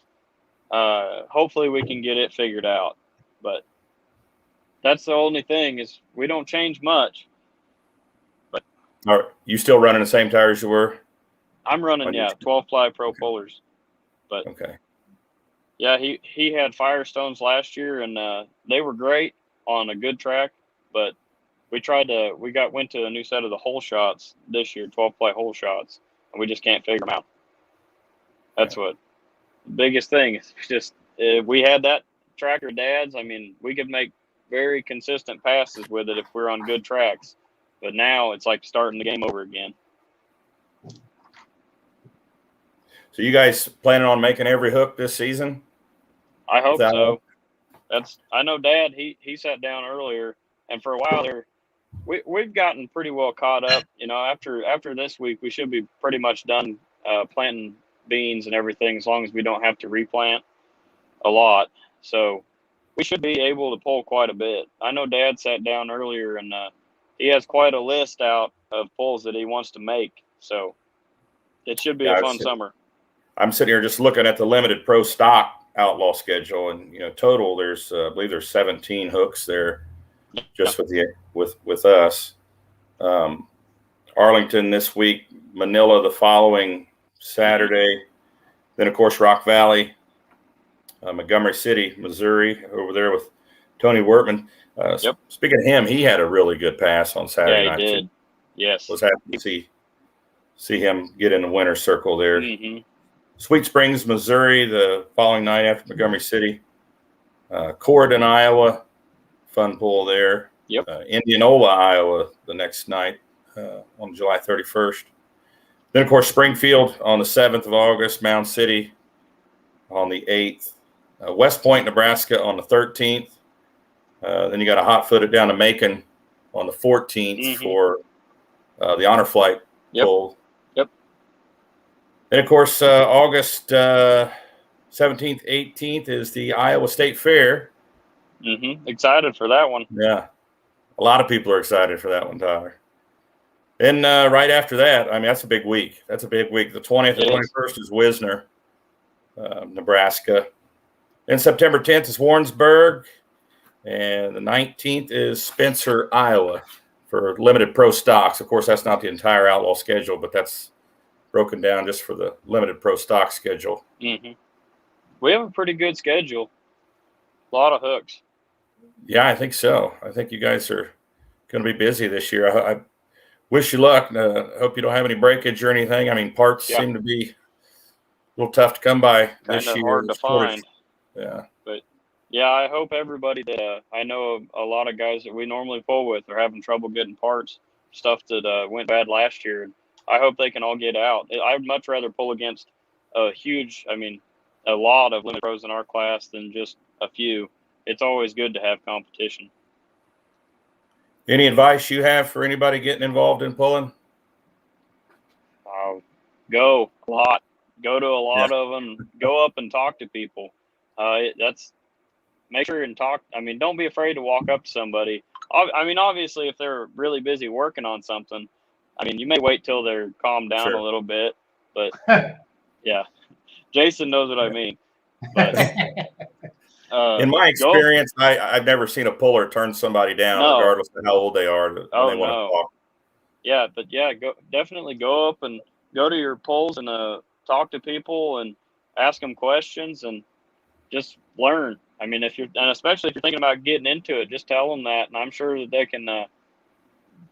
hopefully we can get it figured out. But that's the only thing is we don't change much. But Are you still running the same tires you were? I'm running 12-ply Pro Polars. But okay. Yeah, he had Firestones last year, and they were great on a good track, but we went to a new set of the hole shots this year, 12-ply hole shots, and we just can't figure them out. That's what the biggest thing is. Just we had that tractor Dad's. I mean, we could make very consistent passes with it if we're on good tracks, but now it's like starting the game over again. So you guys planning on making every hook this season? I hope so. I know Dad. He sat down earlier, and for a while there, we've gotten pretty well caught up. You know, after this week, we should be pretty much done planting beans and everything, as long as we don't have to replant a lot. So we should be able to pull quite a bit. I know Dad sat down earlier, and he has quite a list out of pulls that he wants to make. So it should be a fun summer. I'm sitting here just looking at the limited pro stock outlaw schedule, and total there's I believe there's 17 hooks there, just with us. Arlington this week, Manila the following Saturday, then of course Rock Valley, Montgomery City, Missouri, over there with Tony Wertman. Speaking of him, he had a really good pass on Saturday night. Yeah, he did. Yes, was happy to see him get in the winner's circle there. Mm-hmm. Sweet Springs, Missouri, the following night after Montgomery City. Corydon, Iowa, fun pull there. Yep. Indianola, Iowa, the next night on July 31st. Then, of course, Springfield on the 7th of August, Mound City on the 8th, West Point, Nebraska on the 13th. Then you got a hot footed down to Macon on the 14th for the Honor Flight pull. And, of course, August 17th, 18th is the Iowa State Fair. Excited for that one. Yeah. A lot of people are excited for that one, Tyler. Then right after that, I mean, that's a big week. The 20th and 21st is Wisner, Nebraska. Then September 10th is Warrensburg. And the 19th is Spencer, Iowa for limited pro stocks. Of course, that's not the entire outlaw schedule, but that's broken down just for the limited pro stock schedule. We have a pretty good schedule. A lot of hooks. Yeah, I think so. I think you guys are going to be busy this year. I wish you luck. Hope you don't have any breakage or anything. I mean, parts seem to be a little tough to come by this year. Hard to find. Yeah. But, yeah, I hope everybody that I know a lot of guys that we normally pull with are having trouble getting parts, stuff that went bad last year. I hope they can all get out. I'd much rather pull against a lot of limited pros in our class than just a few. It's always good to have competition. Any advice you have for anybody getting involved in pulling? Go a lot. Go to a lot of them. Go up and talk to people. Make sure and talk. I mean, don't be afraid to walk up to somebody. I mean, obviously, if they're really busy working on something, I mean, you may wait till they're calmed down a little bit, but yeah, Jason knows what I mean. But, in my experience, I've never seen a puller turn somebody down, regardless of how old they are. When they want to talk. Yeah, but definitely go up and go to your pulls and talk to people and ask them questions and just learn. I mean, especially if you're thinking about getting into it, just tell them that, and I'm sure that they can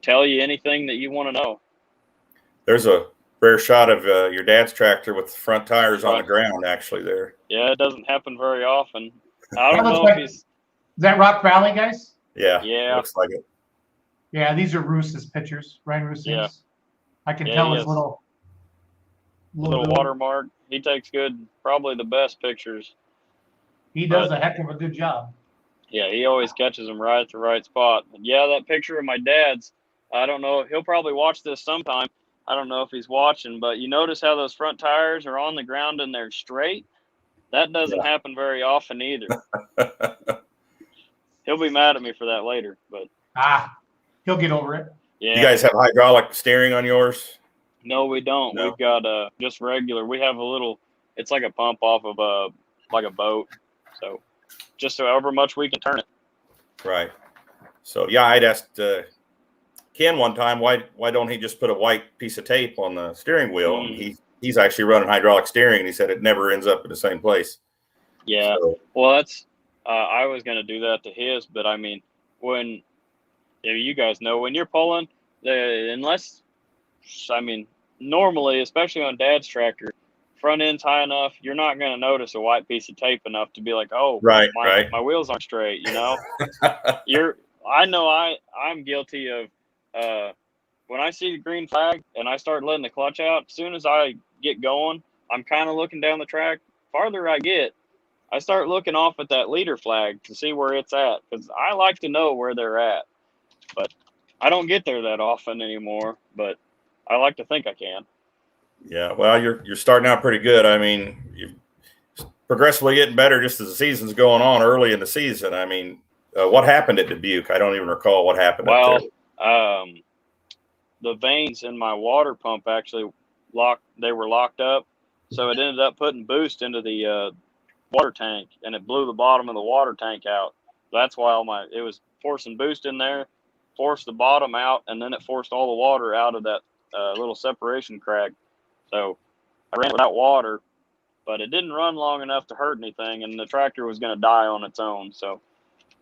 tell you anything that you want to know. There's a rare shot of your dad's tractor with the front tires on the ground, actually, there. Yeah, it doesn't happen very often. I don't know if he's... Is that Rock Valley, guys? Yeah. Looks like it. Yeah, these are Roos's pictures. Ryan Roos's. Yeah. I can Yeah, tell he his is. little Watermark. He takes probably the best pictures. He does a heck of a good job. Yeah, he always catches them right at the right spot. And yeah, that picture of my dad's, I don't know, he'll probably watch this sometime. I don't know if he's watching, but you notice how those front tires are on the ground and they're straight? That doesn't happen very often either. He'll be mad at me for that later, but he'll get over it. Yeah. You guys have hydraulic steering on yours? No, we don't. No? We've got just regular. We have a little. It's like a pump off of a boat. So just however much we can turn it. Right. So yeah, I'd asked Ken one time why don't he just put a white piece of tape on the steering wheel? And he's actually running hydraulic steering, and he said it never ends up in the same place. Yeah. So, Well, that's. I was gonna do that to his, but I mean, when you guys know when you're pulling, normally, especially on Dad's tractor, front end's high enough, you're not going to notice a white piece of tape enough to be like, oh, my wheels aren't straight, you know? I'm guilty of when I see the green flag and I start letting the clutch out, as soon as I get going, I'm kind of looking down the track. Farther I get, I start looking off at that leader flag to see where it's at, because I like to know where they're at. But I don't get there that often anymore, but I like to think I can. Yeah, well, you're starting out pretty good. I mean, you're progressively getting better just as the season's going on early in the season. I mean, what happened at Dubuque? I don't even recall what happened up there. The vanes in my water pump actually were locked up, so it ended up putting boost into the water tank, and it blew the bottom of the water tank out. That's why it was forcing boost in there, forced the bottom out, and then it forced all the water out of that little separation crack. So I ran without water, but it didn't run long enough to hurt anything, and the tractor was going to die on its own. So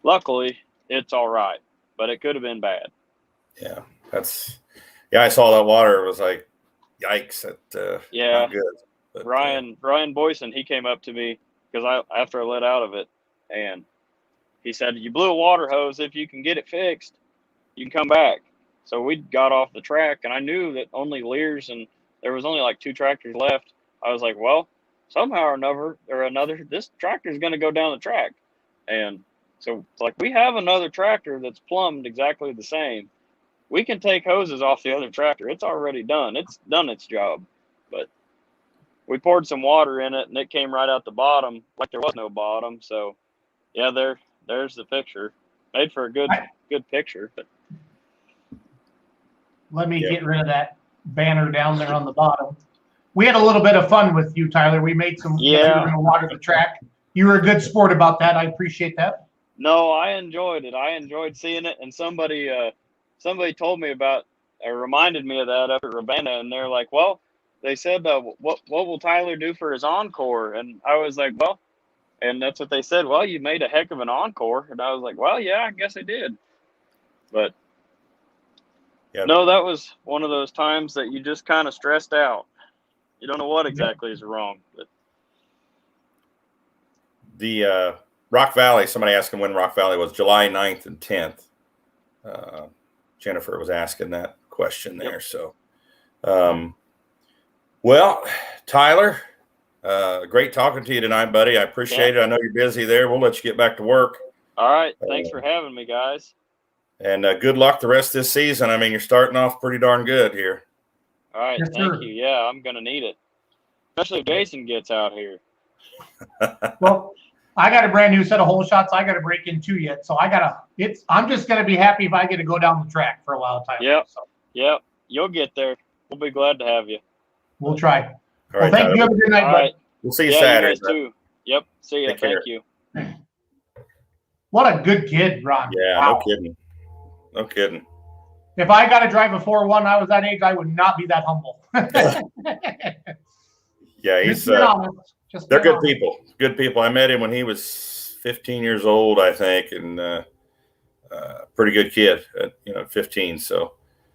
luckily, it's all right, but it could have been bad. Yeah, I saw that water. It was like, yikes. Not good. But, Ryan Boyson, he came up to me because after I let out of it, and he said, you blew a water hose. If you can get it fixed, you can come back. So we got off the track, and I knew that only Lears and there was only like 2 tractors left. I was like, well, somehow or another, this tractor is going to go down the track. And so it's like, we have another tractor that's plumbed exactly the same. We can take hoses off the other tractor. It's already done. It's done its job. But we poured some water in it, and it came right out the bottom like there was no bottom. So, yeah, there's the picture. Made for a good picture. But let me get rid of that banner down there on the bottom. We had a little bit of fun with you, Tyler. We made some. We were going to water the track. You were a good sport about that. I appreciate that. No, I enjoyed it. I enjoyed seeing it, and somebody told me about, or reminded me of that up at Ravenna, and they're like, well, they said, what will Tyler do for his encore? And I was like, well, and that's what they said. Well, you made a heck of an encore. And I was like, well, yeah, I guess I did. But no, that was one of those times that you just kind of stressed out. You don't know what exactly is wrong. But the Rock Valley, somebody asked him when Rock Valley was, July 9th and 10th. Jennifer was asking that question there. So, well, Tyler, great talking to you tonight, buddy. I appreciate it. I know you're busy there. We'll let you get back to work. All right. Thanks for having me, guys. And good luck the rest of this season. I mean, you're starting off pretty darn good here. All right. Yes, thank sir. you. Yeah, I'm going to need it. Especially if Jason gets out here. Well, I got a brand new set of hole shots I got to break into yet. So I'm just going to be happy if I get to go down the track for a while, Tyler. Yep. So. Yep. You'll get there. We'll be glad to have you. We'll try. All well, right, thank Tyler. you. Have a good night, All bud. right. We'll see you Saturday. You guys too. Yep. See ya. Take care. Thank you. What a good kid, Ron. Yeah, wow. No kidding. No kidding. If I got to drive a 4.1, I was that age, I would not be that humble. Yeah, he's they're good people. Good people. I met him when he was 15 years old, I think, and pretty good kid at 15. So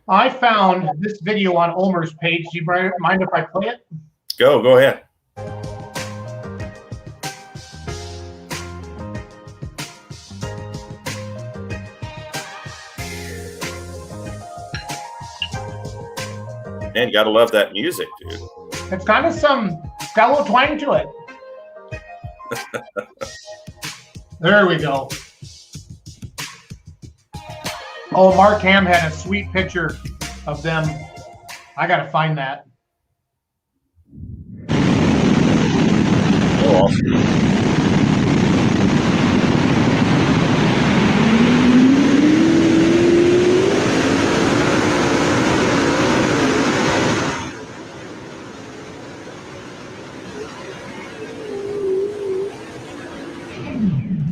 I found this video on Ulmer's page. Do you mind if I play it? Go ahead. Man, you got to love that music, dude. It's got a little twang to it. There we go. Oh, Mark Ham had a sweet picture of them. I got to find that. Oh, awesome.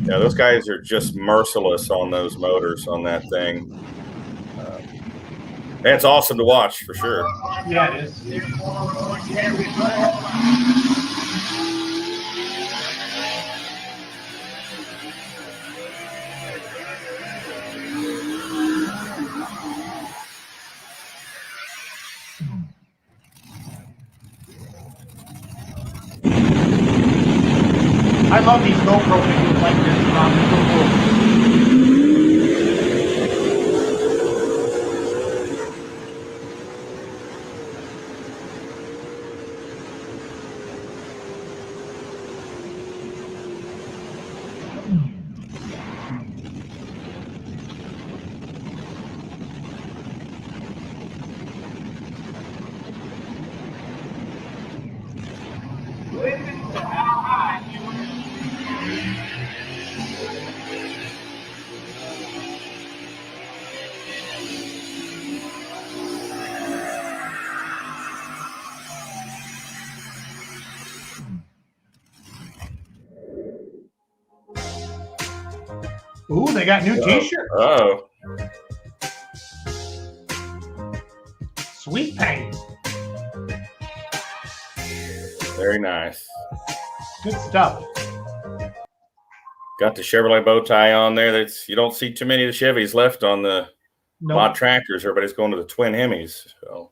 Yeah, those guys are just merciless on those motors on that thing. And it's awesome to watch for sure. Yeah, it is. I love these GoPro videos like this. They're so cool. Ooh, they got new T-shirts. Oh, Sweet paint. very nice. Good stuff. Got the Chevrolet bow tie on there. That's you don't see too many of the Chevys left on the mod tractors. Everybody's going to the twin Hemis. So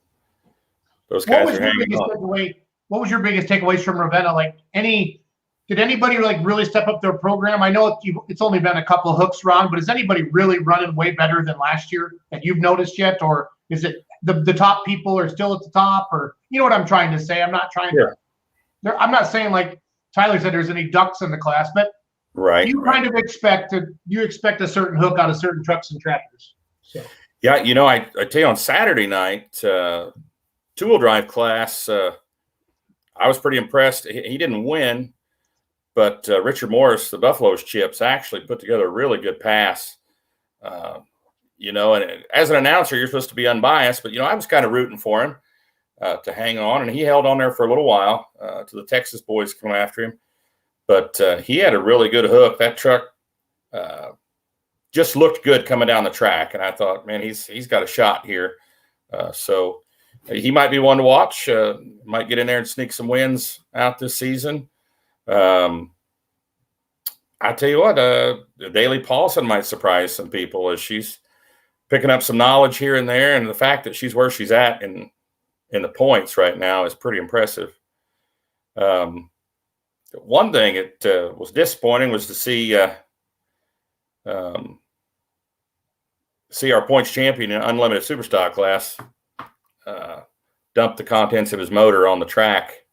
those guys are hanging on. What was your biggest takeaways from Ravenna? Like did anybody like really step up their program? I know it's only been a couple of hooks, Ron, but is anybody really running way better than last year that you've noticed yet? Or is it the top people are still at the top? Or you know what I'm trying to say? I'm not trying to. I'm not saying like Tyler said there's any ducks in the class, but you kind of expect a certain hook out of certain trucks and tractors. So. Yeah, I tell you on Saturday night, two-wheel drive class, I was pretty impressed. He didn't win, but Richard Morris, the Buffalo's Chips, actually put together a really good pass. And as an announcer, you're supposed to be unbiased, but I was kind of rooting for him to hang on, and he held on there for a little while to the Texas boys coming after him. But he had a really good hook. That truck just looked good coming down the track, and I thought, man, he's got a shot here. So he might be one to watch. Might get in there and sneak some wins out this season. I tell you what, Daly Paulson might surprise some people as she's picking up some knowledge here and there, and the fact that she's where she's at in the points right now is pretty impressive. One thing it was disappointing was to see our points champion in unlimited superstock class dump the contents of his motor on the track.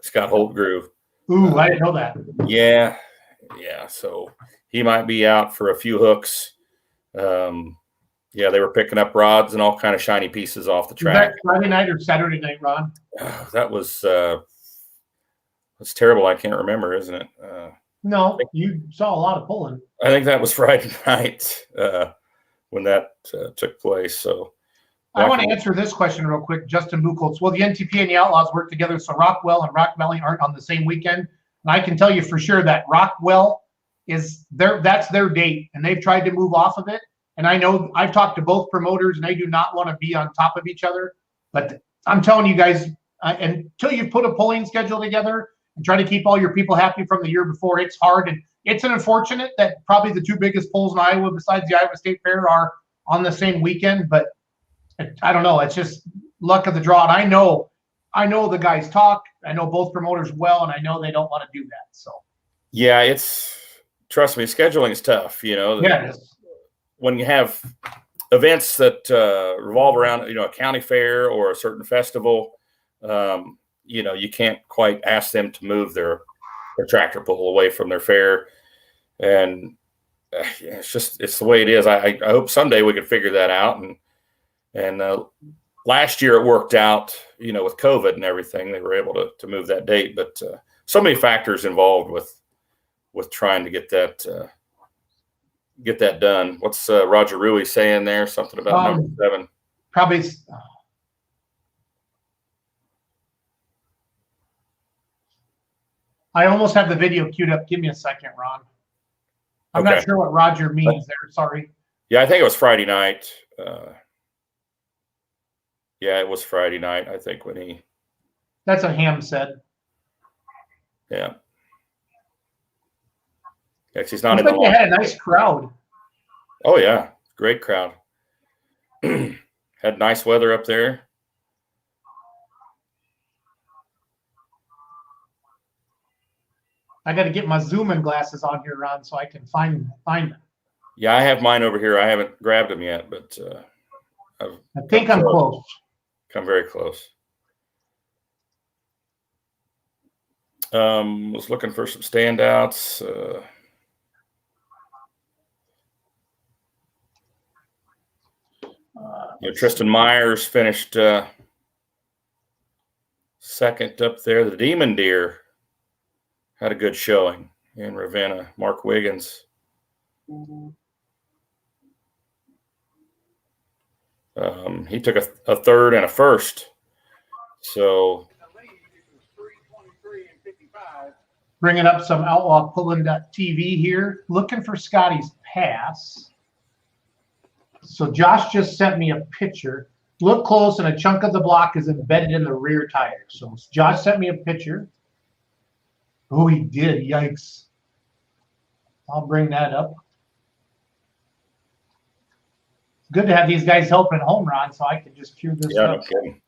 Scott Holtgrove. Ooh, I didn't know that. Yeah. So he might be out for a few hooks. They were picking up rods and all kind of shiny pieces off the track. Was that Friday night or Saturday night, Ron? That was that's terrible. I can't remember, isn't it? No, you saw a lot of pulling. I think that was Friday night when that took place. So I want to answer this question real quick. Justin Buchholz. Will the NTP and the Outlaws work together so Rockwell and Rock Valley aren't on the same weekend? And I can tell you for sure that Rockwell that's their date, and they've tried to move off of it. And I know I've talked to both promoters, and they do not want to be on top of each other. But I'm telling you guys, until you put a polling schedule together and try to keep all your people happy from the year before, it's hard. And it's unfortunate that probably the two biggest polls in Iowa besides the Iowa State Fair are on the same weekend. But I don't know. It's just luck of the draw. And I know the guys talk. I know both promoters well, and I know they don't want to do that. So yeah, trust me, scheduling is tough. Yeah, it is. When you have events that revolve around, a county fair or a certain festival, you can't quite ask them to move their tractor pull away from their fair. And it's the way it is. I hope someday we can figure that out. And last year it worked out, with COVID and everything, they were able to move that date. But so many factors involved with trying to get that done. What's Roger Rui saying there? Something about number 7. Probably. I almost have the video queued up. Give me a second, Ron. I'm not sure what Roger means there. Sorry. Yeah, I think it was Friday night. Yeah, it was Friday night, I think, when he. That's what Ham said. Yeah. Yeah, he's not Looks in the like they had a nice crowd. Oh, yeah. Great crowd. Had nice weather up there. I got to get my zoom-in glasses on here, Ron, so I can find them. Yeah, I have mine over here. I haven't grabbed them yet, but I think I'm close. Come very close. Was looking for some standouts. Tristan Myers finished second up there. The Demon Deer had a good showing in Ravenna. Mark Wiggins. He took a third and a first. So bringing up some Outlaw Pulling.tv here. Looking for Scotty's pass. So Josh just sent me a picture. Look close, and a chunk of the block is embedded in the rear tire. So Josh sent me a picture. Oh, he did. Yikes. I'll bring that up. Good to have these guys helping home run, so I can just cue this up. No kidding.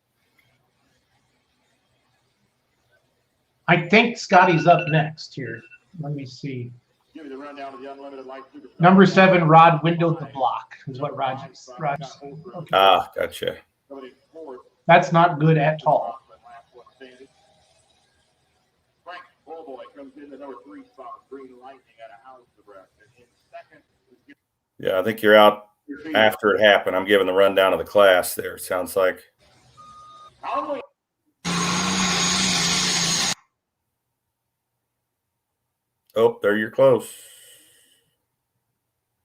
I think Scotty's up next here. Let me see. Give me the rundown of the unlimited light. Number 7, Rod windowed the block, is what Rod. Okay. Ah, gotcha. That's not good at all. Frank Bullboy comes in the number 3 spot, Green Lightning out of House, Nebraska. In second, Yeah, I think you're out after it happened. I'm giving the rundown of the class there, it sounds like. Oh, there you're close.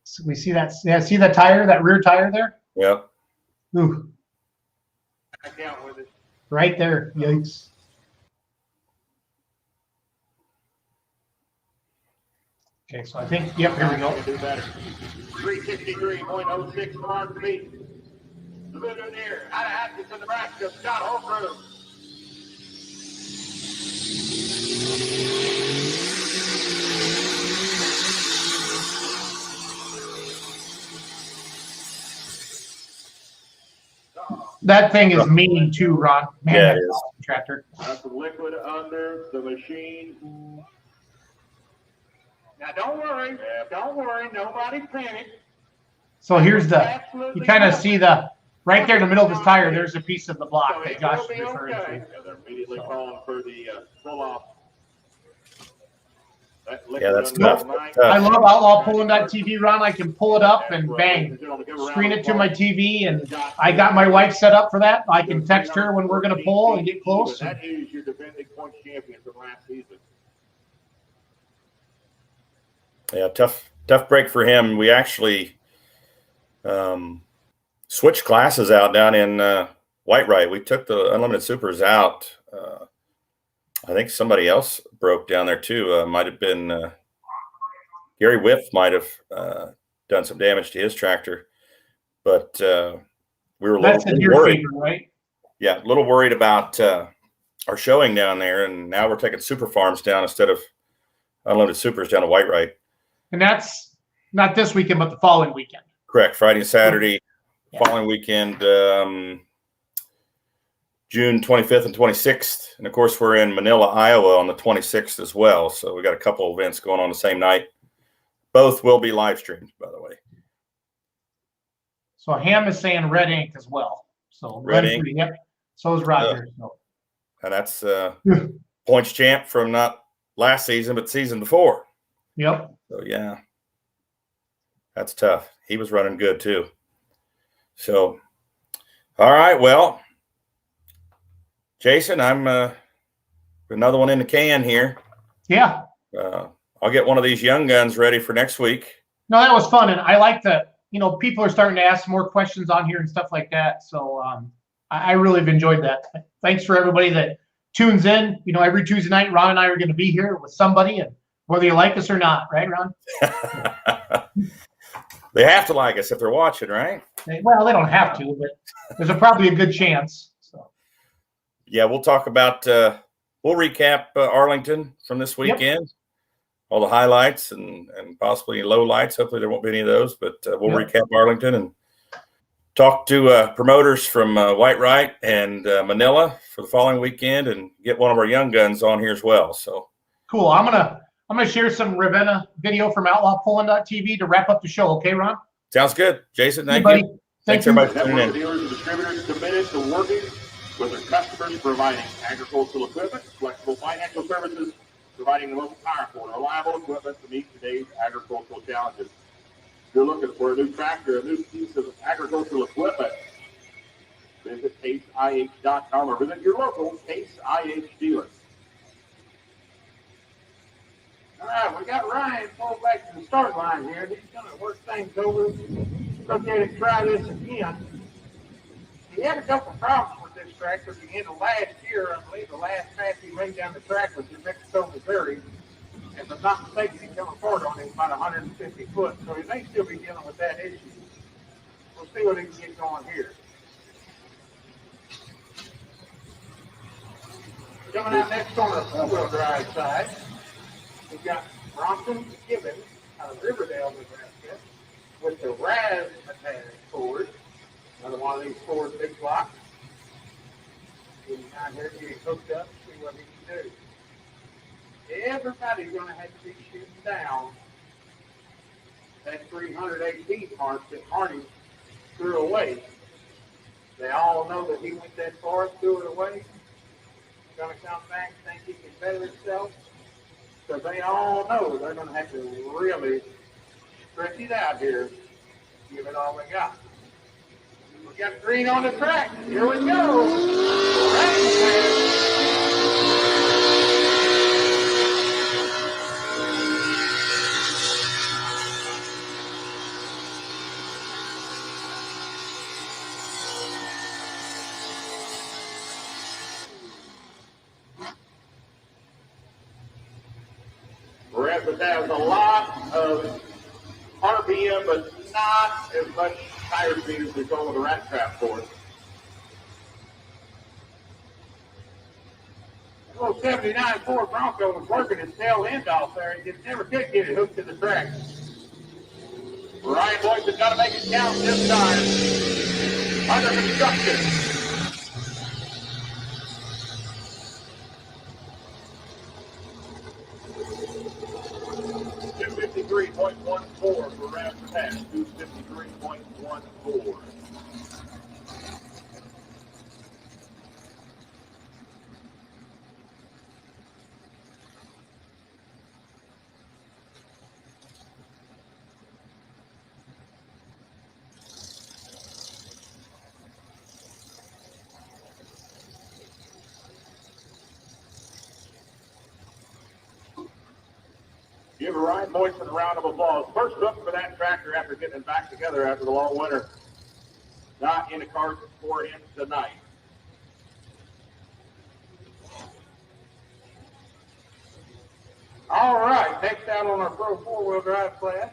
So we see that. Yeah, see that tire, that rear tire there? Yep. Ooh. Right there. Yikes. Okay, so I think, yep, here we go. 363.06 miles to beat. The winner there, out of Atkinson, Nebraska, Scott Holcroft. That thing is mean too, Ron. Man, Yeah, that it is. tractor. That's the liquid under the machine. Now don't worry, nobody panic. So here's the, you kind of see the, right there in the middle of his tire, there's a piece of the block So that it Josh will is be referring okay. to. Yeah, they're immediately calling for the pull-off. Yeah, that's liquid tough. under the I mic. love Outlaw Pulling.tv, Ron. I can pull it up and bang, screen it to my TV, and I got my wife set up for that. I can text her when we're going to pull and get close. That is your defending points champion from last season. Yeah, tough break for him. We actually switched classes out down in Whitewright. We took the Unlimited Supers out. I think somebody else broke down there too. Might have been Gary Whiff might have done some damage to his tractor. But we were a That's little the deer worried. fever, right? Yeah, a little worried about our showing down there. And now we're taking Super Farms down instead of Unlimited Supers down to Whitewright. And that's not this weekend, but the following weekend. Correct. Friday and Saturday, Yeah. following weekend, June 25th and 26th. And of course, we're in Manila, Iowa on the 26th as well. So we got a couple of events going on the same night. Both will be live streamed, by the way. So Ham is saying red ink as well. So Red Glenn ink. Free, yep. So is Roger. So. And that's points champ from not last season, but season before. Yep. So, yeah, that's tough. He was running good, too. So, all right, well, Jason, I'm another one in the can here. Yeah. I'll get one of these young guns ready for next week. No, that was fun. And I like that, people are starting to ask more questions on here and stuff like that. So I really have enjoyed that. Thanks for everybody that tunes in. Every Tuesday night, Ron and I are going to be here with somebody, and whether you like us or not, right, Ron? They have to like us if they're watching, right? Well, they don't have to, but there's probably a good chance. So. Yeah, we'll talk about we'll recap Arlington from this weekend. Yep. All the highlights and possibly low lights. Hopefully there won't be any of those, but we'll recap Arlington and talk to promoters from White Wright and Manila for the following weekend, and get one of our young guns on here as well. So cool. I'm gonna share some Ravenna video from outlawpulling.tv to wrap up the show. Okay, Ron? Sounds good, Jason. Thank you. Buddy. Thanks everybody for tuning in. Dealers and distributors committed to working with their customers, providing agricultural equipment, flexible financial services, providing the most powerful and reliable equipment to meet today's agricultural challenges. If you're looking for a new tractor, a new piece of agricultural equipment, visit CaseIH.com or visit your local Case IH dealer. All right, we got Ryan pulled back to the start line here. He's going to work things over. Go ahead and try this again. He had a couple problems with this tractor at the end of last year. I believe the last pass he made down the track was in Mexico, Missouri. If I'm not mistaken, he come apart on him about 150 foot. So he may still be dealing with that issue. We'll see what he can get going here. Coming out next on the four-wheel drive side, we've got Bronson Gibbons out of Riverdale, Nebraska, with the Raz Metallic Ford. Another one of these Ford big blocks. Getting down here, getting hooked up, see what he can do. Everybody's going to have to be shooting down that 300 AP mark that Marty threw away. They all know that he went that far, threw it away. He's going to come back, think he can better himself. So they all know they're going to have to really stretch it out here, give it all they got. We got green on the track. Here we go. But that has a lot of RPM, but not as much tire speed as we saw with the Rat Trap Ford. The little 79 Ford Bronco was working his tail end off there. He just never could get it hooked to the track. Ryan Boyce has got to make it count this time. Under construction. 253.14 for Rat Trap. 253.14. Give Ryan Boyson a round of applause. First look for that tractor after getting it back together after the long winter. Not in the cards for him tonight. All right, next out on our Pro 4-wheel drive class,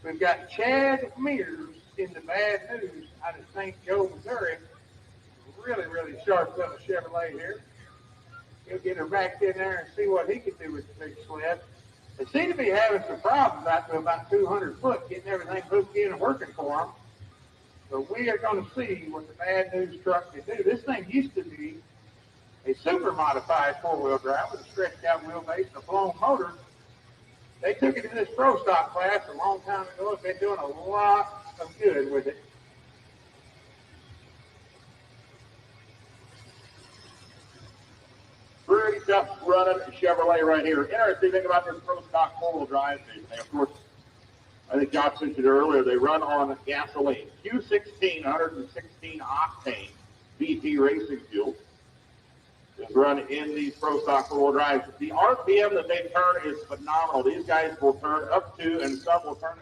we've got Chad Mears in the Bad News out of St. Joe, Missouri. Really, really sharp little Chevrolet here. He'll get her back in there and see what he can do with the big sled. They seem to be having some problems out to about 200 foot, getting everything hooked in and working for them. So we are going to see what the Bad News truck can do. This thing used to be a super modified 4-wheel drive with a stretched out wheelbase and a blown motor. They took it to this pro stock class a long time ago. They've been doing a lot of good with it. stuff running Chevrolet right here. Interesting thing about this Pro Stock four-wheel drive, they, of course, I think Josh mentioned earlier, they run on gasoline. Q16, 116 octane VT racing fuel is run in these Pro Stock four-wheel drives. The RPM that they turn is phenomenal. These guys will turn up to, and some will turn